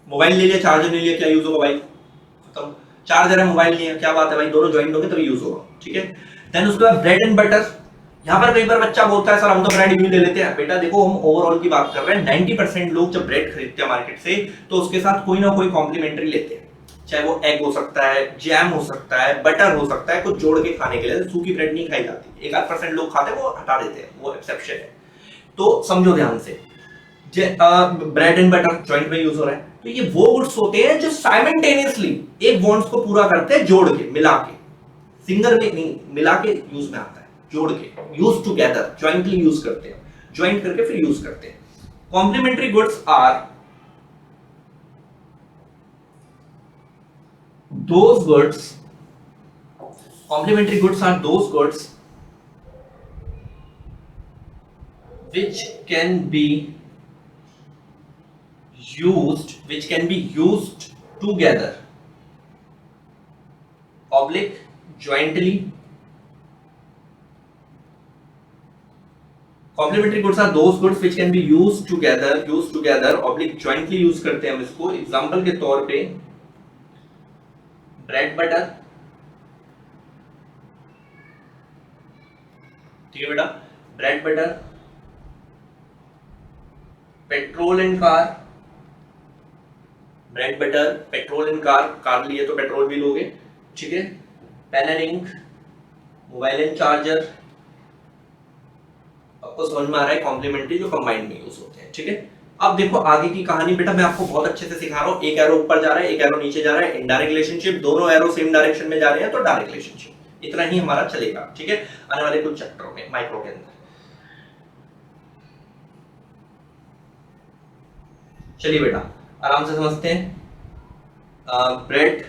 मोबाइल ले लिया चार्जर नहीं लिया, क्या यूज होगा भाई, खत्म। चार्जर है मोबाइल नहीं है, क्या बात है भाई, दोनों ज्वाइन होंगे तभी यूज होगा, ठीक है। देन उसके बाद ब्रेड एंड बटर। यहाँ पर कई बार बच्चा बोलता है सर हम तो ब्रेड यूं ले लेते हैं। बेटा देखो हम ओवरऑल की बात कर रहे हैं, 90% लोग जब ब्रेड खरीदते हैं मार्केट से तो उसके साथ कोई ना कोई कॉम्प्लीमेंट्री लेते हैं, चाहे वो एग हो सकता है, जैम हो सकता है, बटर हो सकता है, कुछ जोड़ के खाने के लिए। सूखी ब्रेड नहीं खाई जाती, 1-8% लोग खाते हैं, वो हटा देते हैं, वो एक्सेप्शन है। तो समझो ध्यान से, ब्रेड एंड बटर जॉइंट में यूज हो रहा है, तो ये वो गुड्स होते हैं जो साइमल्टेनियसली एक बॉन्ड्स को पूरा करते हैं, जोड़ के, मिला के, सिंगल में नहीं, मिला के यूज में आता है, जोड़ के, यूज टुगेदर, ज्वाइंटली यूज करते हैं, ज्वाइंट करके फिर यूज करते हैं। Complementary goods are those goods, complementary goods are those goods which can be used together, oblique jointly. Complementary goods are those goods which can be used together, oblique jointly use करते हैं हम इसको. Example के तौर पे bread butter, ठीक है बेटा, bread butter, petrol and car, bread butter, petrol and car, car लिए तो पेट्रोल भी लोगे, ठीक है, pen and ink, mobile and charger. आपको समझ में आ रहा है कॉम्प्लीमेंट्री जो कंबाइंड में यूज होते हैं, ठीक है. अब देखो आगे की कहानी बेटा, मैं आपको बहुत अच्छे से सिखा रहा हूं. एक एरो ऊपर जा रहा है, एक एरो नीचे जा रहा है, इनडायरेक्ट रिलेशनशिप. दोनों एरो सेम डायरेक्शन में जा रहे हैं तो डायरेक्ट रिलेशनशिप. इतना ही हमारा चलेगा, ठीक है, आने वाले कुछ चैप्टरों में माइक्रो के अंदर. चलिए बेटा आराम से समझते हैं. ब्रेड,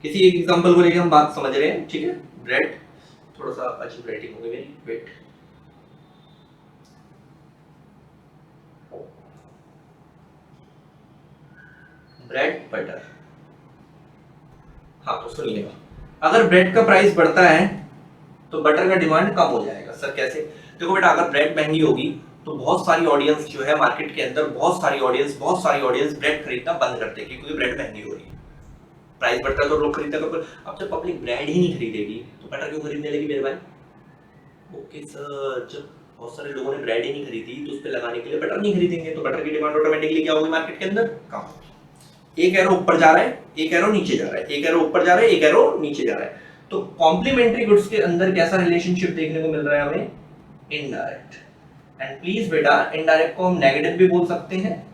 किसी एक एग्जांपल को लेकर हम बात समझ रहे हैं, ठीक है. ब्रेड, थोड़ा सा अच्छी राइटिंग हो गई मेरी, वेट. Bread butter. हाँ तो सुनिएगा, अगर ब्रेड का प्राइस बढ़ता है तो बटर का डिमांड कम हो जाएगा. सर कैसे? देखो बेटा, अगर ब्रेड महंगी होगी तो बहुत सारी ऑडियंस जो है मार्केट के अंदर, बहुत सारी ऑडियंस ब्रेड खरीदना बंद कर देगी क्योंकि ब्रेड महंगी हो रही है. प्राइस बढ़ता है तो लोग खरीदते हैं. अब जब पब्लिक ब्रेड ही नहीं खरीदेगी तो बटर क्यों खरीदने लगी मेरे भाई? ओके सर, जब बहुत सारे लोगों ने ब्रेड ही नहीं खरीदी तो उस पर लगाने के लिए बटर नहीं खरीदेंगे तो बटर की डिमांड ऑटोमेटिकली क्या होगी मार्केट के अंदर? कम होगी. एक एरो ऊपर जा रहा है, एक एरो नीचे जा रहा है, एक एरो ऊपर जा रहा है, एक एरो नीचे जा रहा है. तो कॉम्प्लीमेंट्री गुड्स के अंदर कैसा रिलेशनशिप देखने को मिल रहा है हमें? इनडायरेक्ट. एंड प्लीज बेटा, इनडायरेक्ट को हम नेगेटिव भी बोल सकते हैं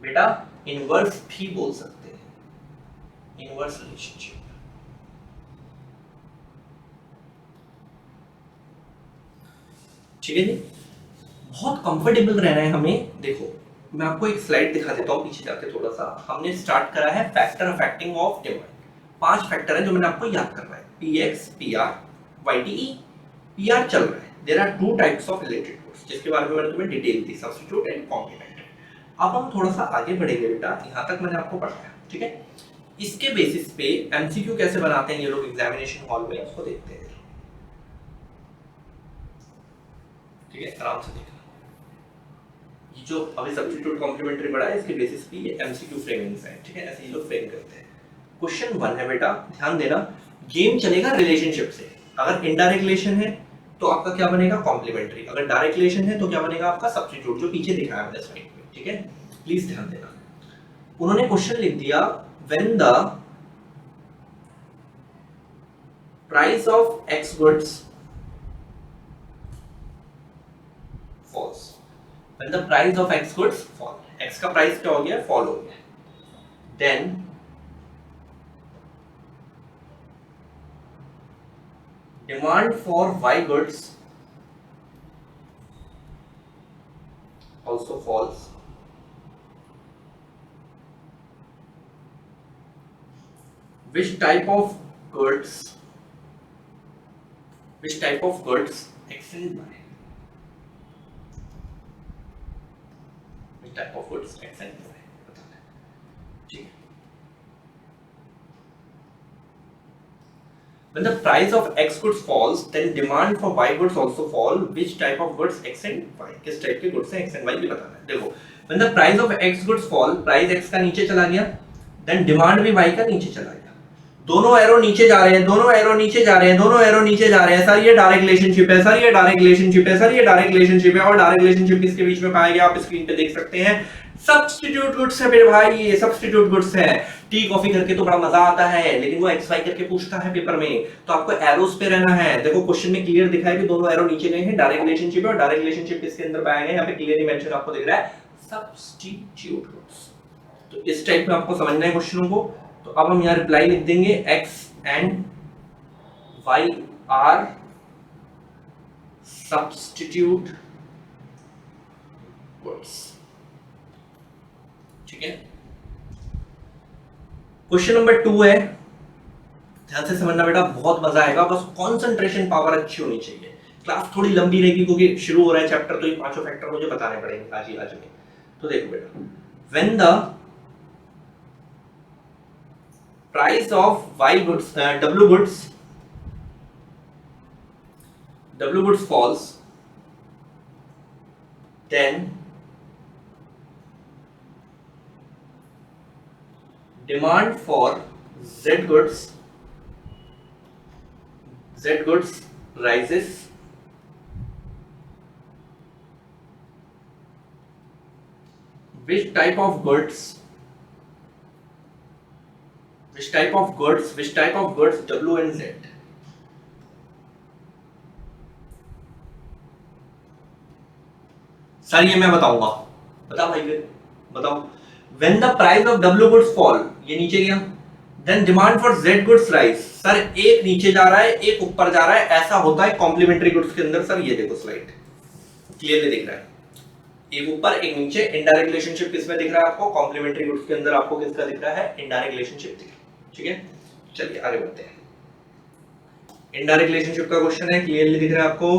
बेटा, इनवर्स भी बोल सकते हैं. इनवर्स रिलेशनशिप, ठीक है जी. बहुत कंफर्टेबल रहना है हमें. देखो मैं आपको एक स्लाइड दिखा देता हूं पीछे जाके थोड़ा सा. हमने स्टार्ट करा है factor affecting of demand. 5 factor हैं जो मैंने आपको याद करना है. पीएक्स, पीआर, वाईटीई, पीआर चल रहा है. There are 2 types of related goods जिसके बारे में मैंने तुम्हें डिटेल दी, सब्स्टिट्यूट एंड कॉम्प्लीमेंट्री. अब हम थोड़ा सा आगे बढ़ेंगे बेटा, यहां तक मैंने आपको पढ़ाया, ठीक है. इसके बेसिस पे एमसीक्यू कैसे बनाते हैं ये लोग एग्जामिनेशन हॉल में, उसको देखते हैं, ठीक है. आराम से देखना. ये जो अभी सब्स्टिट्यूट कॉम्प्लीमेंट्री पढ़ा है इसके बेसिस पे ये एमसीक्यू फ्रेमिंग्स हैं, ठीक है. ऐसे ये लोग फ्रेम करते हैं. क्वेश्चन 1 है बेटा, ध्यान देना. गेम चलेगा रिलेशनशिप से. अगर इनडायरेक्ट रिलेशन है तो आपका क्या बनेगा? कॉम्प्लीमेंट्री. अगर डायरेक्ट रिलेशन है तो क्या बनेगा आपका? सब्स्टिट्यूट, जो पीछे दिखाया मैंने स्लाइड में, ठीक है. प्लीज ध्यान देना. उन्होंने क्वेश्चन लिख दिया, when the price of X goods falls. When the price of X goods fall, X का प्राइस क्या हो गया? फॉल हो गया. Then demand for Y goods also falls. Which type of goods extend by? Type of goods extend बताना है, ठीक है. When the price of X goods falls, then demand for Y goods also fall. Which type of goods extend Y? किस type के goods हैं extend Y ये बताना है. देखो, when the price of X goods fall, price X का नीचे चला गया, then डिमांड भी Y का नीचे चला गया. दोनों एरो नीचे जा रहे हैं, दोनों एरो नीचे जा रहे हैं, दोनों एरो नीचे जा रहे हैं. सर ये डायरेक्ट रिलेशनशिप है, सर ये डायरेक्ट रिलेशनशिप है, सर ये डायरेक्ट रिलेशनशिप है. और डायरेक्ट रिलेशनशिप किसके बीच में पाया गया? आप स्क्रीन पे देख सकते हैं. सब्स्टिट्यूट गुड्स है मेरे भाई, ये सब्स्टिट्यूट गुड्स है. टी कॉफी करके तो बड़ा मजा आता है, लेकिन वो एक्स वाई करके पूछता है पेपर में, तो आपको एरोस पे रहना है. देखो क्वेश्चन में क्लियर दिखा है कि दोनों एरो नीचे गए हैं, डायरेक्ट रिलेशनशिप है. और डायरेक्ट रिलेशनशिप किसके अंदर पाया गया? यहाँ पे क्लियरली मेंशन आपको दिख रहा है, सब्स्टिट्यूट गुड्स. तो इस टाइप में आपको समझना है क्वेश्चनों को. तो अब हम यहाँ रिप्लाई लिख देंगे, X and Y are substitute goods, ठीक है. क्वेश्चन नंबर 2 है, ध्यान से समझना बेटा, बहुत मजा आएगा, बस कंसंट्रेशन पावर अच्छी होनी चाहिए। क्लास थोड़ी लंबी रहेगी क्योंकि शुरू हो रहा है चैप्टर, तो ये पांचों फैक्टर मुझे बताने पड़ेंगे आज में। तो देखो बेटा, when the price of W goods falls, then demand for Z goods rises. Which type of goods W and Z? Sir ये मैं बताऊंगा, बताओ भाई, बताओ। When the price of W goods fall, ये नीचे गया, then demand for Z goods rise। Sir एक नीचे जा रहा है, एक ऊपर जा रहा है, ऐसा होता है कॉम्प्लीमेंट्री गुड्स के अंदर। सर ये देखो स्लाइड क्लियरली दिख रहा है, एक ऊपर एक नीचे। इनडायरेक्ट रिलेशनशिप किसमें दिख रहा है आपको? कॉम्प्लीमेंट्री गुड्स के अंदर आपको किसका दिख रहा है? इनडायरेक्ट रिलेशनशिप दिख रहा है। ठीक है, चलिए आगे बढ़ते हैं। इनडायरेक्ट रिलेशनशिप का क्वेश्चन है, क्लियरली दिख रहा है आपको।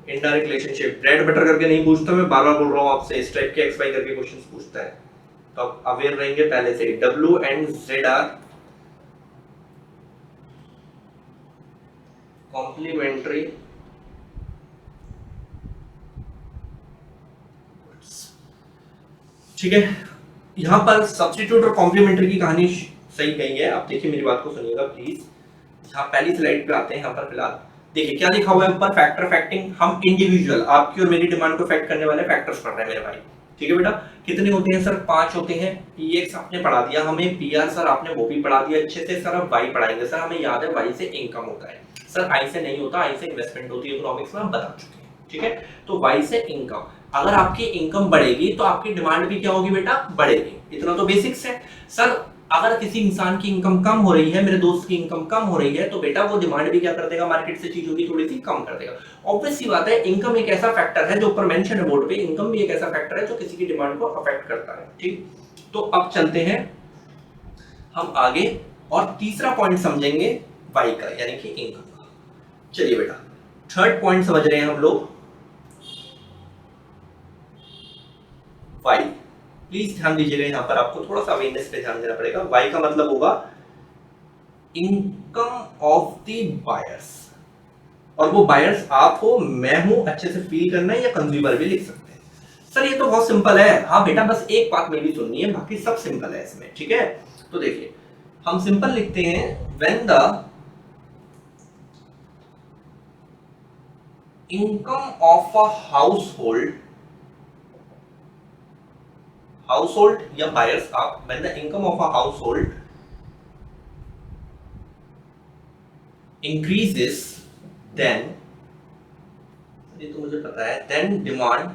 इनडायरेक्ट रिलेशनशिप ब्रेड बटर करके नहीं पूछता, मैं बार बार बोल रहा हूं आपसे, इस टाइप के एक्स वाई करके क्वेश्चंस पूछता है, तो आप अवेयर रहेंगे पहले से। W and Z are complementary, ठीक है। यहां पर सब्स्टिट्यूट और कॉम्प्लीमेंट्री की कहानी सही कही है। आप देखिए मेरी बात को सुनिएगा प्लीज। यहाँ पहली स्लाइड पे आते हैं। यहाँ पर फिलहाल देखिए क्या लिखा हुआ है ऊपर, फैक्टर फैक्टिंग। हम इंडिविजुअल आपकी और मेरी डिमांड को फैक्ट करने वाले फैक्टर्स पढ़ रहे हैं मेरे भाई। ठीक है बेटा, कितने होते हैं सर? 5 होते हैं। Px आपने पढ़ा दिया हमें, Pr सर आपने वो भी पढ़ा दिया अच्छे से। सर अब y पढ़ाएंगे। सर हमें याद है y से इनकम होता है, सर I से नहीं होता, I से इन्वेस्टमेंट होती है, इकोनॉमिक्स में हम बता चुके हैं। ठीक है, तो y से इनकम। अगर आपकी इनकम बढ़ेगी तो आपकी डिमांड भी क्या होगी बेटा? बढ़ेगी। इतना तो बेसिक्स है। सर अगर किसी इंसान की इनकम कम हो रही है, मेरे दोस्त की इनकम कम हो रही है, तो बेटा वो डिमांड भी क्या कर देगा? मार्केट से चीजों की थोड़ी सी कम कर देगा। ऑब्वियस सी बात है, इनकम एक ऐसा फैक्टर है जो ऊपर मेंशन है बोर्ड पे, इनकम भी एक ऐसा फैक्टर है जो किसी की डिमांड को अफेक्ट करता है। ठीक, तो अब चलते हैं हम आगे और तीसरा पॉइंट समझेंगे वाई का, यानी कि इनकम का। चलिए बेटा, थर्ड पॉइंट समझ रहे हैं हम लोग, वाई। प्लीज ध्यान दीजिएगा, यहां पर आपको थोड़ा सा अवेयरनेस पे ध्यान देना पड़ेगा। वाई का मतलब होगा इनकम ऑफ द बायर्स, और वो बायर्स आप हो, मैं हूं, अच्छे से फील करना है, या कंज्यूमर भी लिख सकते हैं। सर ये तो बहुत सिंपल है। हाँ बेटा, बस एक बात मेरी सुननी है, बाकी सब सिंपल है इसमें। ठीक है, तो देखिए हम सिंपल लिखते हैं, when the income of a household या बायर्स आप, when the income of a household increases, then, ये तो मुझे पता है, then demand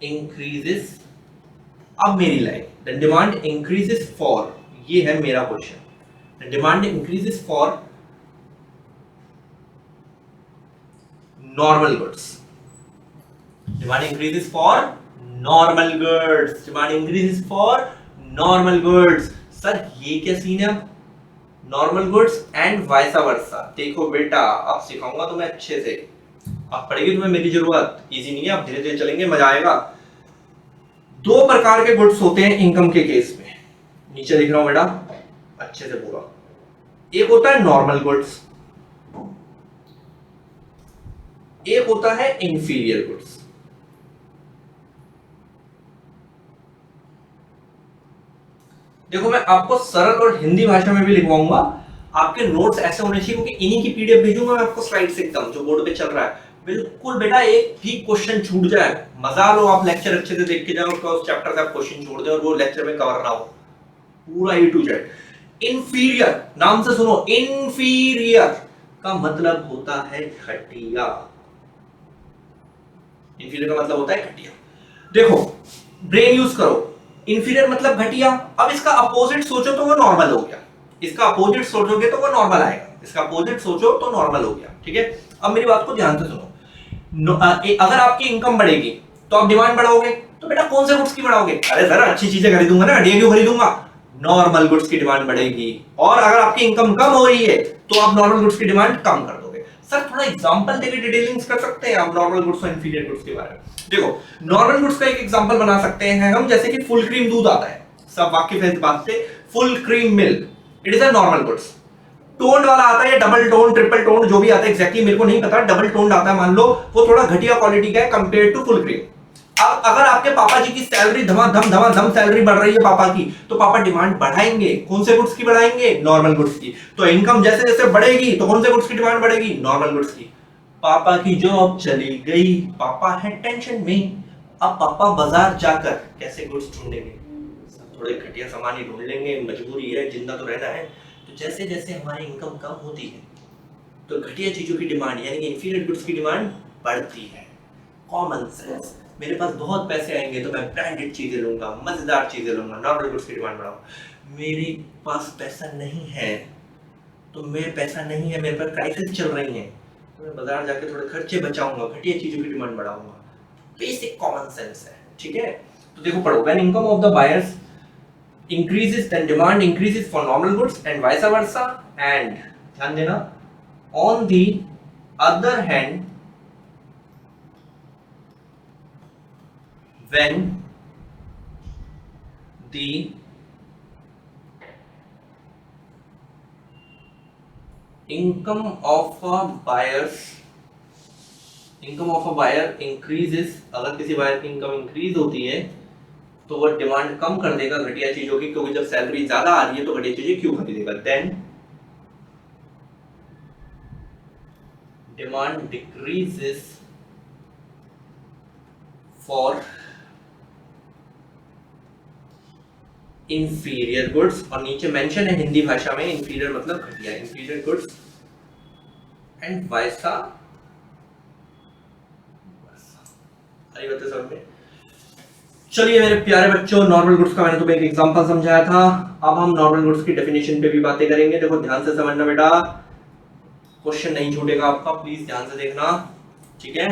increases। अब मेरी line, then demand increases for, ये है मेरा question, then demand increases for normal goods, demand increases for normal goods, demand increases for normal goods। Sir ये क्या सीन है? नॉर्मल गुड्स एंड वाइस वर्सा। देखो बेटा, अब सिखाऊंगा तुम्हें अच्छे से, अब पड़ेगी तुम्हें मेरी जरूरत। इजी नहीं है, अब धीरे धीरे चलेंगे, मजा आएगा। 2 प्रकार के गुड्स होते हैं इनकम के केस में, नीचे लिख रहा हूं बेटा अच्छे से पूरा। एक होता है नॉर्मल गुड्स, एक होता है इंफीरियर गुड्स। देखो मैं आपको सरल और हिंदी भाषा में भी लिखवाऊंगा, आपके नोट्स ऐसे होने चाहिए, क्योंकि इन्हीं की पीडीएफ भेजूंगा मैं आपको स्लाइड से एकदम, जो बोर्ड पे चल रहा है। बिल्कुल बेटा, एक भी क्वेश्चन छूट जाए, मजा लो, आप लेक्चर अच्छे से देख के जाओ, उसका उस चैप्टर से आप क्वेश्चन छोड़ दें और वो लेक्चर में कवर ना हो, पूरा A to Z। इंफीरियर, नाम से सुनो, इंफीरियर का मतलब होता है घटिया। इंफीरियर का मतलब होता है घटिया। देखो ब्रेन यूज करो, इंफीरियर मतलब घटिया। अब इसका अपोजिट सोचो तो वो नॉर्मल हो गया, इसका अपोजिट सोचोगे तो वो नॉर्मल आएगा, इसका अपोजिट सोचो तो नॉर्मल हो गया। ठीक है, अब मेरी बात को ध्यान से सुनो। अगर आपकी इनकम बढ़ेगी तो आप डिमांड बढ़ाओगे, तो बेटा कौन से गुड्स की बढ़ाओगे? अरे सर अच्छी चीजें खरीदूंगा ना, हड्डियां क्यों खरीदूंगा? नॉर्मल गुड्स की डिमांड बढ़ेगी। और अगर आपकी इनकम कम हो रही है तो आप नॉर्मल गुड्स की डिमांड कम कर दोगे। सर थोड़ा एग्जांपल देके डिटेलिंग्स कर सकते हैं आप नॉर्मल गुड्स और इंफीरियर गुड्स के बारे में? देखो नॉर्मल गुड्स का एक एग्जांपल बना सकते हैं हम, जैसे कि फुल क्रीम दूध आता है, सब वाकिफ है इस बात से, full cream milk, it is a normal goods. Tone वाला आता है, डबल टोन ट्रिपल टोन जो भी आता है एग्जैक्टली मेरे को नहीं पता, डबल टोन आता है मान लो, वो थोड़ा घटिया क्वालिटी का है कंपेयर टू फुल क्रीम। अब अगर आपके पापा जी की सैलरी धमाधम सैलरी बढ़ रही है पापा की, तो पापा डिमांड बढ़ाएंगे, कौन से गुड्स की बढ़ाएंगे? नॉर्मल गुड्स की। तो इनकम जैसे जैसे बढ़ेगी तो कौन से गुड्स की डिमांड बढ़ेगी? नॉर्मल गुड्स की। पापा की जॉब चली गई, पापा है टेंशन में, अब पापा बाजार जाकर कैसे गुड्स ढूंढेंगे? थोड़े घटिया सामान ही ढूंढ लेंगे, मजबूरी है, जिंदा तो रहना है। तो जैसे जैसे हमारी इनकम कम होती है तो घटिया चीजों की डिमांड यानी कि इंफीरियर गुड्स की डिमांड बढ़ती है। कॉमन सेंस, मेरे पास बहुत पैसे आएंगे तो मैं ब्रांडेड चीजें लूंगा, मजेदार चीजें लूंगा, नॉर्मल गुड्स की डिमांड बढ़ाऊंगा। मेरे पास पैसा नहीं है, तो मेरे पैसा नहीं है, मेरे पास क्राइसिस चल रही है, तो मैं बाजार जाके थोड़े खर्चे बचाऊंगा, घटिया चीजों की डिमांड बढ़ाऊंगा। बेसिक कॉमन सेंस है, ठीक है? तो देखो पढ़ो, when income of the buyers increases then demand increases for normal goods and vice versa, and ध्यान देना on the other hand when the income of a buyer increases, अगर किसी बायर की इनकम इंक्रीज होती है तो वो डिमांड कम कर देगा घटिया चीजों की, क्योंकि जब सैलरी ज्यादा आ रही है तो घटिया चीजें क्यों खरीदेगा? Then demand decreases for inferior goods, और नीचे मेंशन है हिंदी भाषा में इंफीरियर मतलब घटिया, इंफीरियर गुड्स एंड वाइसा। आई बात समझ में? चलिए मेरे प्यारे बच्चों, नॉर्मल गुड्स का मैंने तुम्हें एक एग्जांपल समझाया था, अब हम नॉर्मल गुड्स की डेफिनेशन पे भी बातें करेंगे। देखो ध्यान से समझना बेटा, क्वेश्चन नहीं छूटेगा आपका, प्लीज ध्यान से देखना, ठीक है?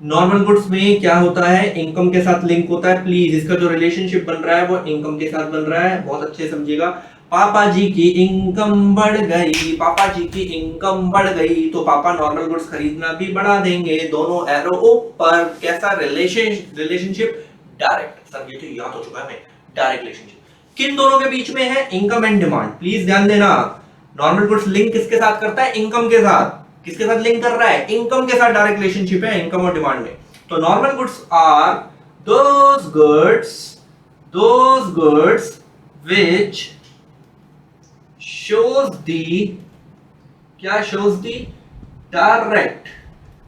नॉर्मल गुड्स में क्या होता है? इनकम के साथ लिंक होता है। प्लीज इसका जो रिलेशनशिप बन रहा है वो इनकम के साथ बन रहा है, बहुत अच्छे से समझिएगा। पापा जी की इनकम बढ़ गई, पापा जी की इनकम बढ़ गई तो पापा नॉर्मल गुड्स खरीदना भी बढ़ा देंगे, दोनों एरो ऊपर। कैसा रिलेशनशिप? डायरेक्ट। सर ये तो याद हो चुका है हमें, डायरेक्ट रिलेशनशिप किन दोनों के बीच में है? Income and demand. प्लीज ध्यान देना, नॉर्मल गुड्स लिंक किसके साथ करता है? इनकम के साथ। किसके साथ लिंक कर रहा है? इनकम के साथ डायरेक्ट रिलेशनशिप है इनकम और डिमांड में। तो normal goods are those goods which shows the, क्या शोज दी? डायरेक्ट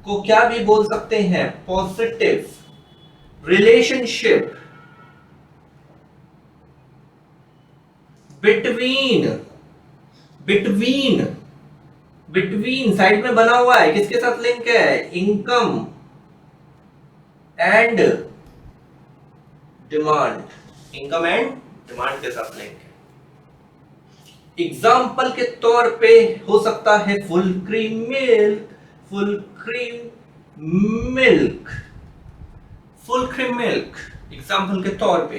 को क्या भी बोल सकते हैं? पॉजिटिव रिलेशनशिप बिटवीन साइड में बना हुआ है, किसके साथ लिंक है? Income and demand, income and demand के साथ लिंक है। एग्जाम्पल के तौर पे हो सकता है full cream milk, full cream milk example के तौर पे।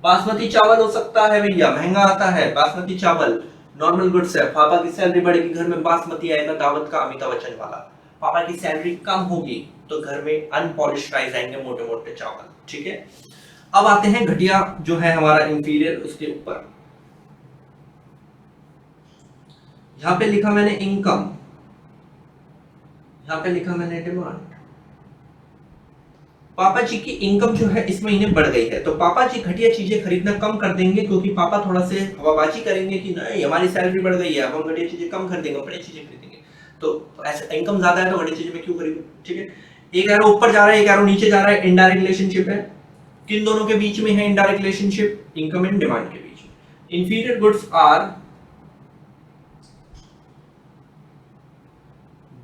बासमती चावल हो सकता है भैया, महंगा आता है बासमती चावल, नॉर्मल गुड्स है। पापा की सैलरी बढ़ेगी, घर में बासमती आएगा दावत का, अमिताभ बच्चन वाला। पापा की सैलरी कम होगी तो घर में अनपॉलिश्ड राइस आएंगे, मोटे मोटे चावल, ठीक है? अब आते हैं घटिया जो है हमारा इंफीरियर, उसके ऊपर। यहां पे लिखा मैंने इनकम, यहां पे लिखा मैंने डिमांड। पापा जी की इनकम जो है इस महीने बढ़ गई है, तो पापा जी घटिया चीजें खरीदना कम कर देंगे, क्योंकि पापा थोड़ा से हवाबाजी करेंगे कि नहीं हमारी सैलरी बढ़ गई है, अब हम घटिया चीजें कम खरीदेंगे, बढ़िया चीजें खरीदेंगे। तो ऐसे इनकम ज्यादा है तो घटिया चीजें मैं क्यों खरीदूं, ठीक है? एक एरो ऊपर जा रहा है, एक एरो नीचे जा रहा है, इनडायरेक्ट रिलेशनशिप है। किन दोनों के बीच में है indirect relationship? Income and demand के बीच में। Inferior goods are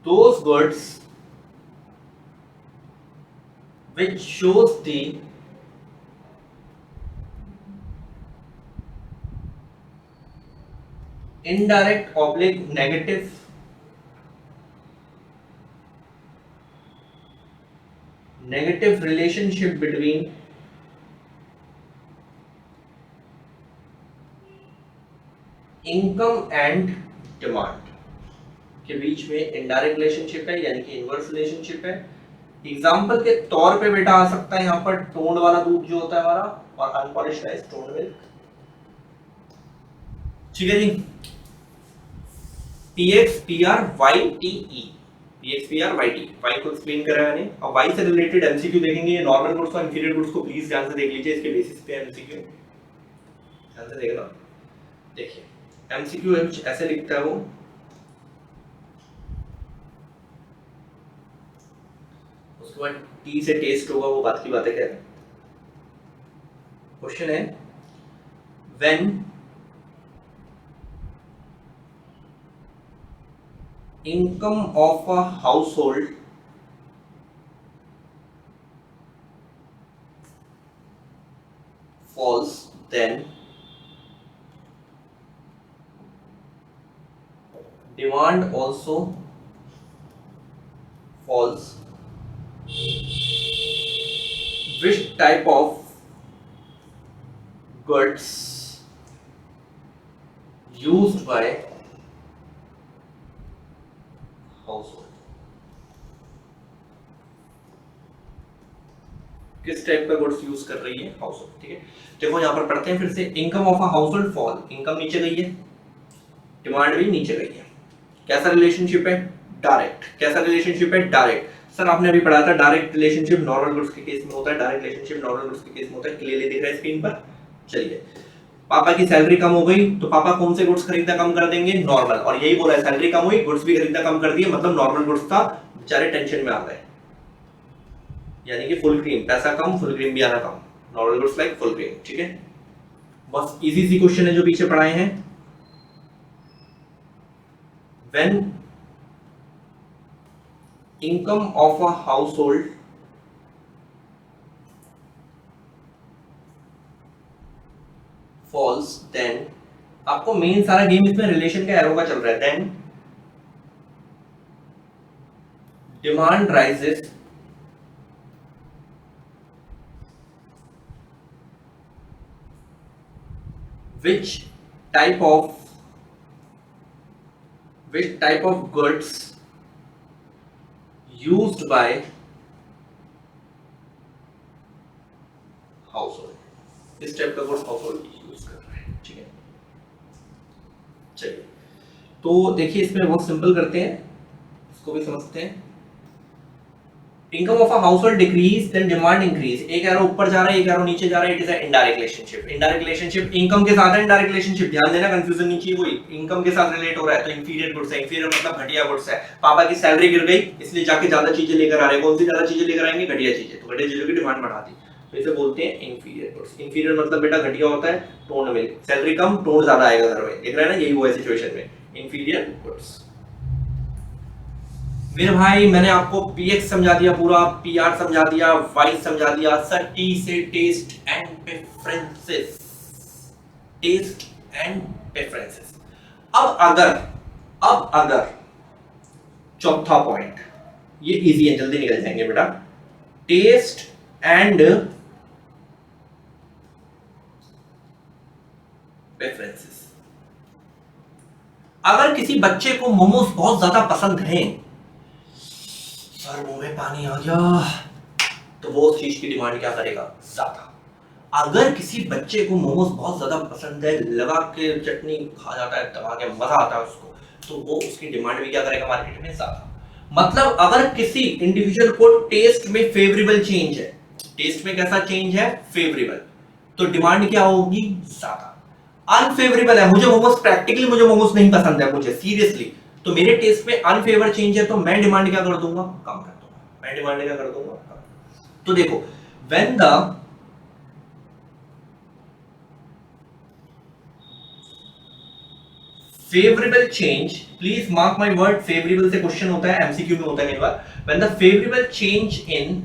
those goods which shows the indirect oblique negative relationship between income and demand के बीच में इनडायरेक्ट रिलेशनशिप है, यानी कि इनवर्स रिलेशनशिप है। एग्जाम्पल के तौर पे बेटा आ सकता है यहाँ पर टोन्ड वाला दूध जो होता है हमारा, और अनपॉलिश्ड राइस टोन्ड मिल्क। ठीक है जी, PX PR Y T E, PX PR Y T, Y को एक्सप्लेन करा मैंने। और वाई से रिलेटेड एमसीक्यू देखेंगे, ये नॉर्मल गुड्स और इंफीरियर गुड्स को प्लीज ध्यान से देख लीजिए, इसके बेसिस पे एमसीक्यू ध्यान से देखना। देखिए एमसीक्यू कुछ ऐसे लिखता है वो, उसके बाद टी से टेस्ट होगा, वो बात की बात है। क्या क्वेश्चन है, when income of a household falls, then demand also falls. Which type of goods used by household, किस टाइप का गुड्स यूज कर रही है हाउसहोल्ड। ठीक है, देखो यहाँ पर पढ़ते हैं फिर से। Income of a household fall, income नीचे गई है, डिमांड भी नीचे गई है। कैसा रिलेशनशिप है? डायरेक्ट। कैसा रिलेशनशिप है? डायरेक्ट। सर आपने अभी पढ़ा था डायरेक्ट रिलेशनशिप नॉर्मल गुड्स के केस में होता है, डायरेक्ट रिलेशनशिप नॉर्मल गुड्स के केस में होता है, क्लियरली दिख रहा है स्क्रीन पर। चलिए, पापा की सैलरी कम हो गई तो पापा कौन से गुड्स खरीदना कम कर देंगे? नॉर्मल। और यही बोला है, सैलरी कम हुई गुड्स भी खरीदना कम कर दिए, मतलब नॉर्मल गुड्स था, बेचारे टेंशन में आ गए। यानी कि फुल क्रीम, पैसा कम फुल क्रीम भी आना कम, normal goods like full cream. ठीक है, बस इजी सी क्वेश्चन है जो पीछे पढ़ाए हैं। When income of a household falls, then, आपको मेन सारा गेम इसमें रिलेशन का एरो का चल रहा है, then demand rises which type of goods used by household, इस टाइप का गुड्स हाउसहोल्ड यूज कर रहे हैं। ठीक है, चलिए तो देखिए इसमें बहुत सिंपल करते हैं, इसको भी समझते हैं। Income of a household decrease then demand increase, एक एरो ऊपर जा रहा है एक एरो नीचे जा रहा है, it is a indirect relationship. Indirect relationship income के साथ है, इनडायरेक्ट रिलेशनशिप, ध्यान देना कंफ्यूजन नहीं चाहिए कोई। इनकम के साथ रिलेट हो रहा है तो इंफीरियर गुड्स है, इंफीरियर मतलब घटिया गुड्स है। पापा की सैलरी गिर गई इसलिए जाके ज्यादा चीजें लेकर आ रहे हैं, कौन सी ज्यादा चीजें लेकर आएंगे? घटिया चीजें, तो घटिया चीजों की डिमांड बढ़ा दी, तो इसे बोलते हैं इंफीरियर गुड्स। इंफीरियर मतलब बेटा घटिया होता है, टोन में सैलरी कम टोन ज्यादा आएगा घर में, देख रहे हैं ना, यही हुआ है सिचुएशन में, इंफीरियर गुड्स। मेरे भाई मैंने आपको पीएक्स समझा दिया पूरा, पीआर समझा दिया, वाई समझा दिया, सर टी से taste and preferences, taste and preferences. अब अगर चौथा पॉइंट, ये इजी है जल्दी निकल जाएंगे बेटा, टेस्ट एंड प्रेफरेंसेस। अगर किसी बच्चे को मोमोज बहुत ज्यादा पसंद हैं, सर मुंह में पानी आ गया, तो वो उस चीज की डिमांड क्या करेगा? ज्यादा। अगर किसी बच्चे को मोमोज बहुत ज्यादा पसंद है, लगा के चटनी खा जाता है, दबा के मजा आता है उसको, तो वो उसकी डिमांड भी क्या करेगा मार्केट में? ज्यादा। मतलब अगर किसी इंडिविजुअल को टेस्ट में फेवरेबल चेंज है, टेस्ट में कैसा चेंज है? फेवरेबल, तो डिमांड क्या होगी? ज्यादा। अनफेवरेबल है, मुझे मोमोज प्रैक्टिकली मुझे मोमोज नहीं पसंद है, मुझे सीरियसली, तो मेरे टेस्ट में अनफेवर चेंज है, तो मैं डिमांड क्या कर दूंगा? कम कर दूंगा। मैं डिमांड क्या कर दूंगा? कम। तो देखो, when the favourable change, please mark my word, favourable से क्वेश्चन होता है, एमसीक्यू में होता है कई बार। When the favourable change in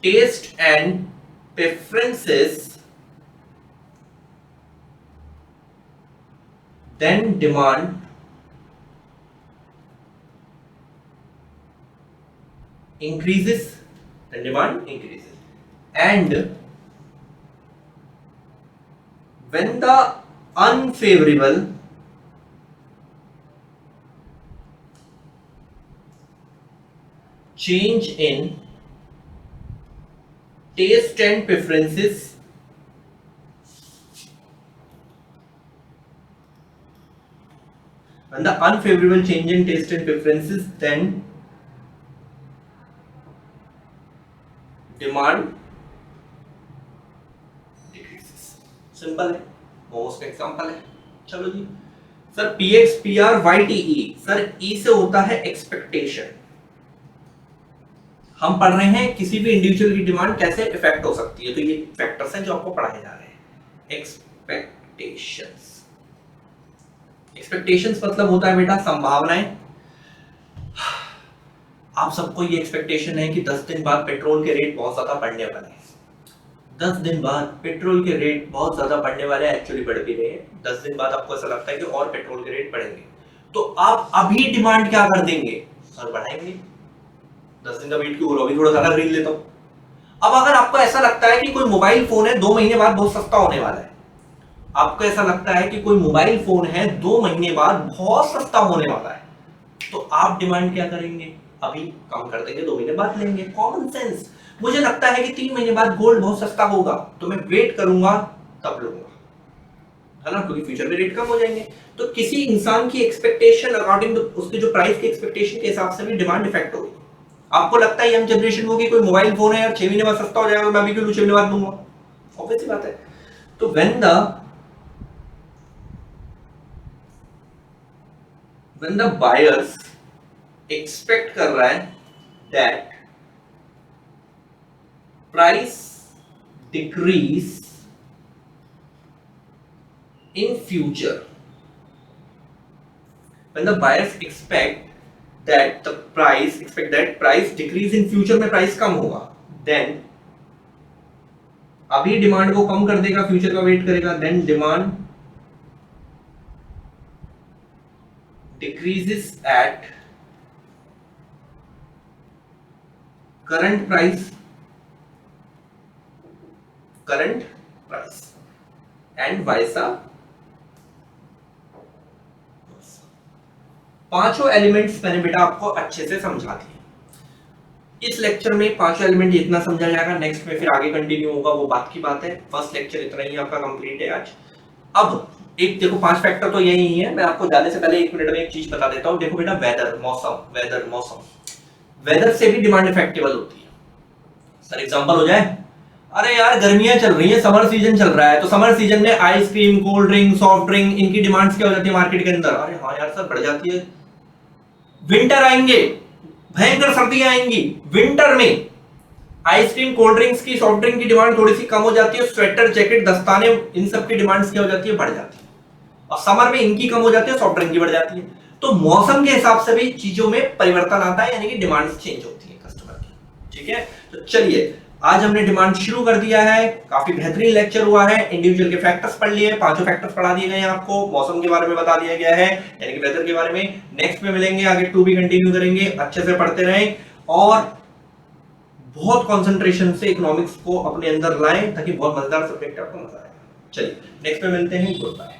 taste and preferences, then demand increases, then demand increases. And when the unfavorable change in taste and preferences when the unfavorable change in taste and preferences, then demand decreases. Simple है, मोमोज का example है। चलो जी sir, PXPRYTE, sir ई से होता है expectation. हम पढ़ रहे हैं किसी भी इंडिविजुअल की डिमांड कैसे इफेक्ट हो सकती है, तो ये फैक्टर्स हैं जो आपको पढ़ाए जा रहे हैं। एक्सपेक्टेशंस, एक्सपेक्टेशंस मतलब होता है बेटा संभावनाएं। आप सबको ये एक्सपेक्टेशन है कि 10 दिन बाद पेट्रोल के रेट बहुत ज्यादा बढ़ने वाले हैं। 10 दिन बाद पेट्रोल के रेट बहुत ज्यादा बढ़ने वाले हैं, एक्चुअली बढ़ भी रहे हैं। 10 दिन बाद आपको ऐसा लगता है कि और पेट्रोल के रेट बढ़ेंगे, तो आप अभी डिमांड क्या कर देंगे, सर बढ़ाएंगे। 10 दिन का वेट क्यों, अभी थोड़ा ज्यादा खरीद लेता हूं। अब अगर आपको ऐसा लगता है कि कोई मोबाइल फोन है 2 महीने बाद बहुत सस्ता होने वाला है, आपको ऐसा लगता है कि कोई मोबाइल फोन है 2 महीने बाद बहुत सस्ता होने वाला है, तो आप डिमांड क्या करेंगे, अभी कम कर देंगे, 2 महीने बाद लेंगे। Common sense. मुझे लगता है कि 3 महीने बाद गोल्ड बहुत सस्ता होगा, तो मैं वेट करूंगा तब लूंगा, है ना, क्योंकि फ्यूचर में रेट कम हो जाएंगे। तो किसी इंसान की एक्सपेक्टेशन अकॉर्डिंग टू उसके जो प्राइस की एक्सपेक्टेशन के हिसाब से भी डिमांड इफेक्ट होगी। आपको लगता है यंग जनरेशन को कि कोई मोबाइल फोन है यार 6 महीने बाद सस्ता हो जाएगा, मैं अभी क्यों 6 महीने बाद लूंगा, ऑब्वियस सी बात है। तो when the buyers expect कर रहा है that price decrease in future, when the buyers expect that price decrease in future में प्राइस कम होगा, then अभी डिमांड को कम कर देगा, फ्यूचर का वेट करेगा, then demand decreases at current price and vice versa। पांचों एलिमेंट्स मैंने बेटा आपको अच्छे से समझा दिए। इस लेक्चर में पांचों एलिमेंट इतना समझा जाएगा, नेक्स्ट में फिर आगे कंटिन्यू होगा, वो बात की बात है। फर्स्ट लेक्चर इतना ही आपका कंप्लीट है आज। अब एक देखो 5 फैक्टर तो यही ही है, मैं आपको जाने से पहले 1 मिनट में एक चीज बता देता हूं। देखो बेटा वेदर, मौसम, वेदर से भी डिमांड इफेक्टेबल होती है। सर एग्जांपल हो जाए, अरे यार गर्मियां चल रही है, समर सीजन चल रहा है, तो समर सीजन में ice cream, cold drink, soft drink, इनकी डिमांड्स क्या हो जाती है मार्केट के अंदर, अरे हाँ यार सर बढ़ जाती है। विंटर आएंगे, भयंकर सर्दियां आएंगी, विंटर में आइसक्रीम, कोल्ड ड्रिंक्स की, सॉफ्ट ड्रिंक की डिमांड थोड़ी सी कम हो जाती है, स्वेटर, जैकेट, दस्ताने, इन सब की डिमांड्स क्या हो जाती है, बढ़ जाती है। और समर में इनकी कम हो जाती है, सॉफ्ट ड्रिंक की बढ़ जाती है। तो मौसम के हिसाब से भी चीजों में परिवर्तन आता है, यानी कि डिमांड्स चेंज होती है कस्टमर की। ठीक है, तो चलिए आज हमने डिमांड शुरू कर दिया है। काफी बेहतरीन लेक्चर हुआ है। इंडिविजुअल के फैक्टर्स पढ़ लिए, 5 फैक्टर्स पढ़ा दिए गए हैं आपको, मौसम के बारे में बता दिया गया है, यानी कि वेदर के बारे में। नेक्स्ट में मिलेंगे, आगे 2 भी कंटिन्यू करेंगे। अच्छे से पढ़ते रहें और बहुत कंसंट्रेशन से इकोनॉमिक्स को अपने अंदर लाएं, ताकि बहुत मजेदार सब्जेक्ट आपको मजा आए। चलिए नेक्स्ट में मिलते हैं, गुड बाय।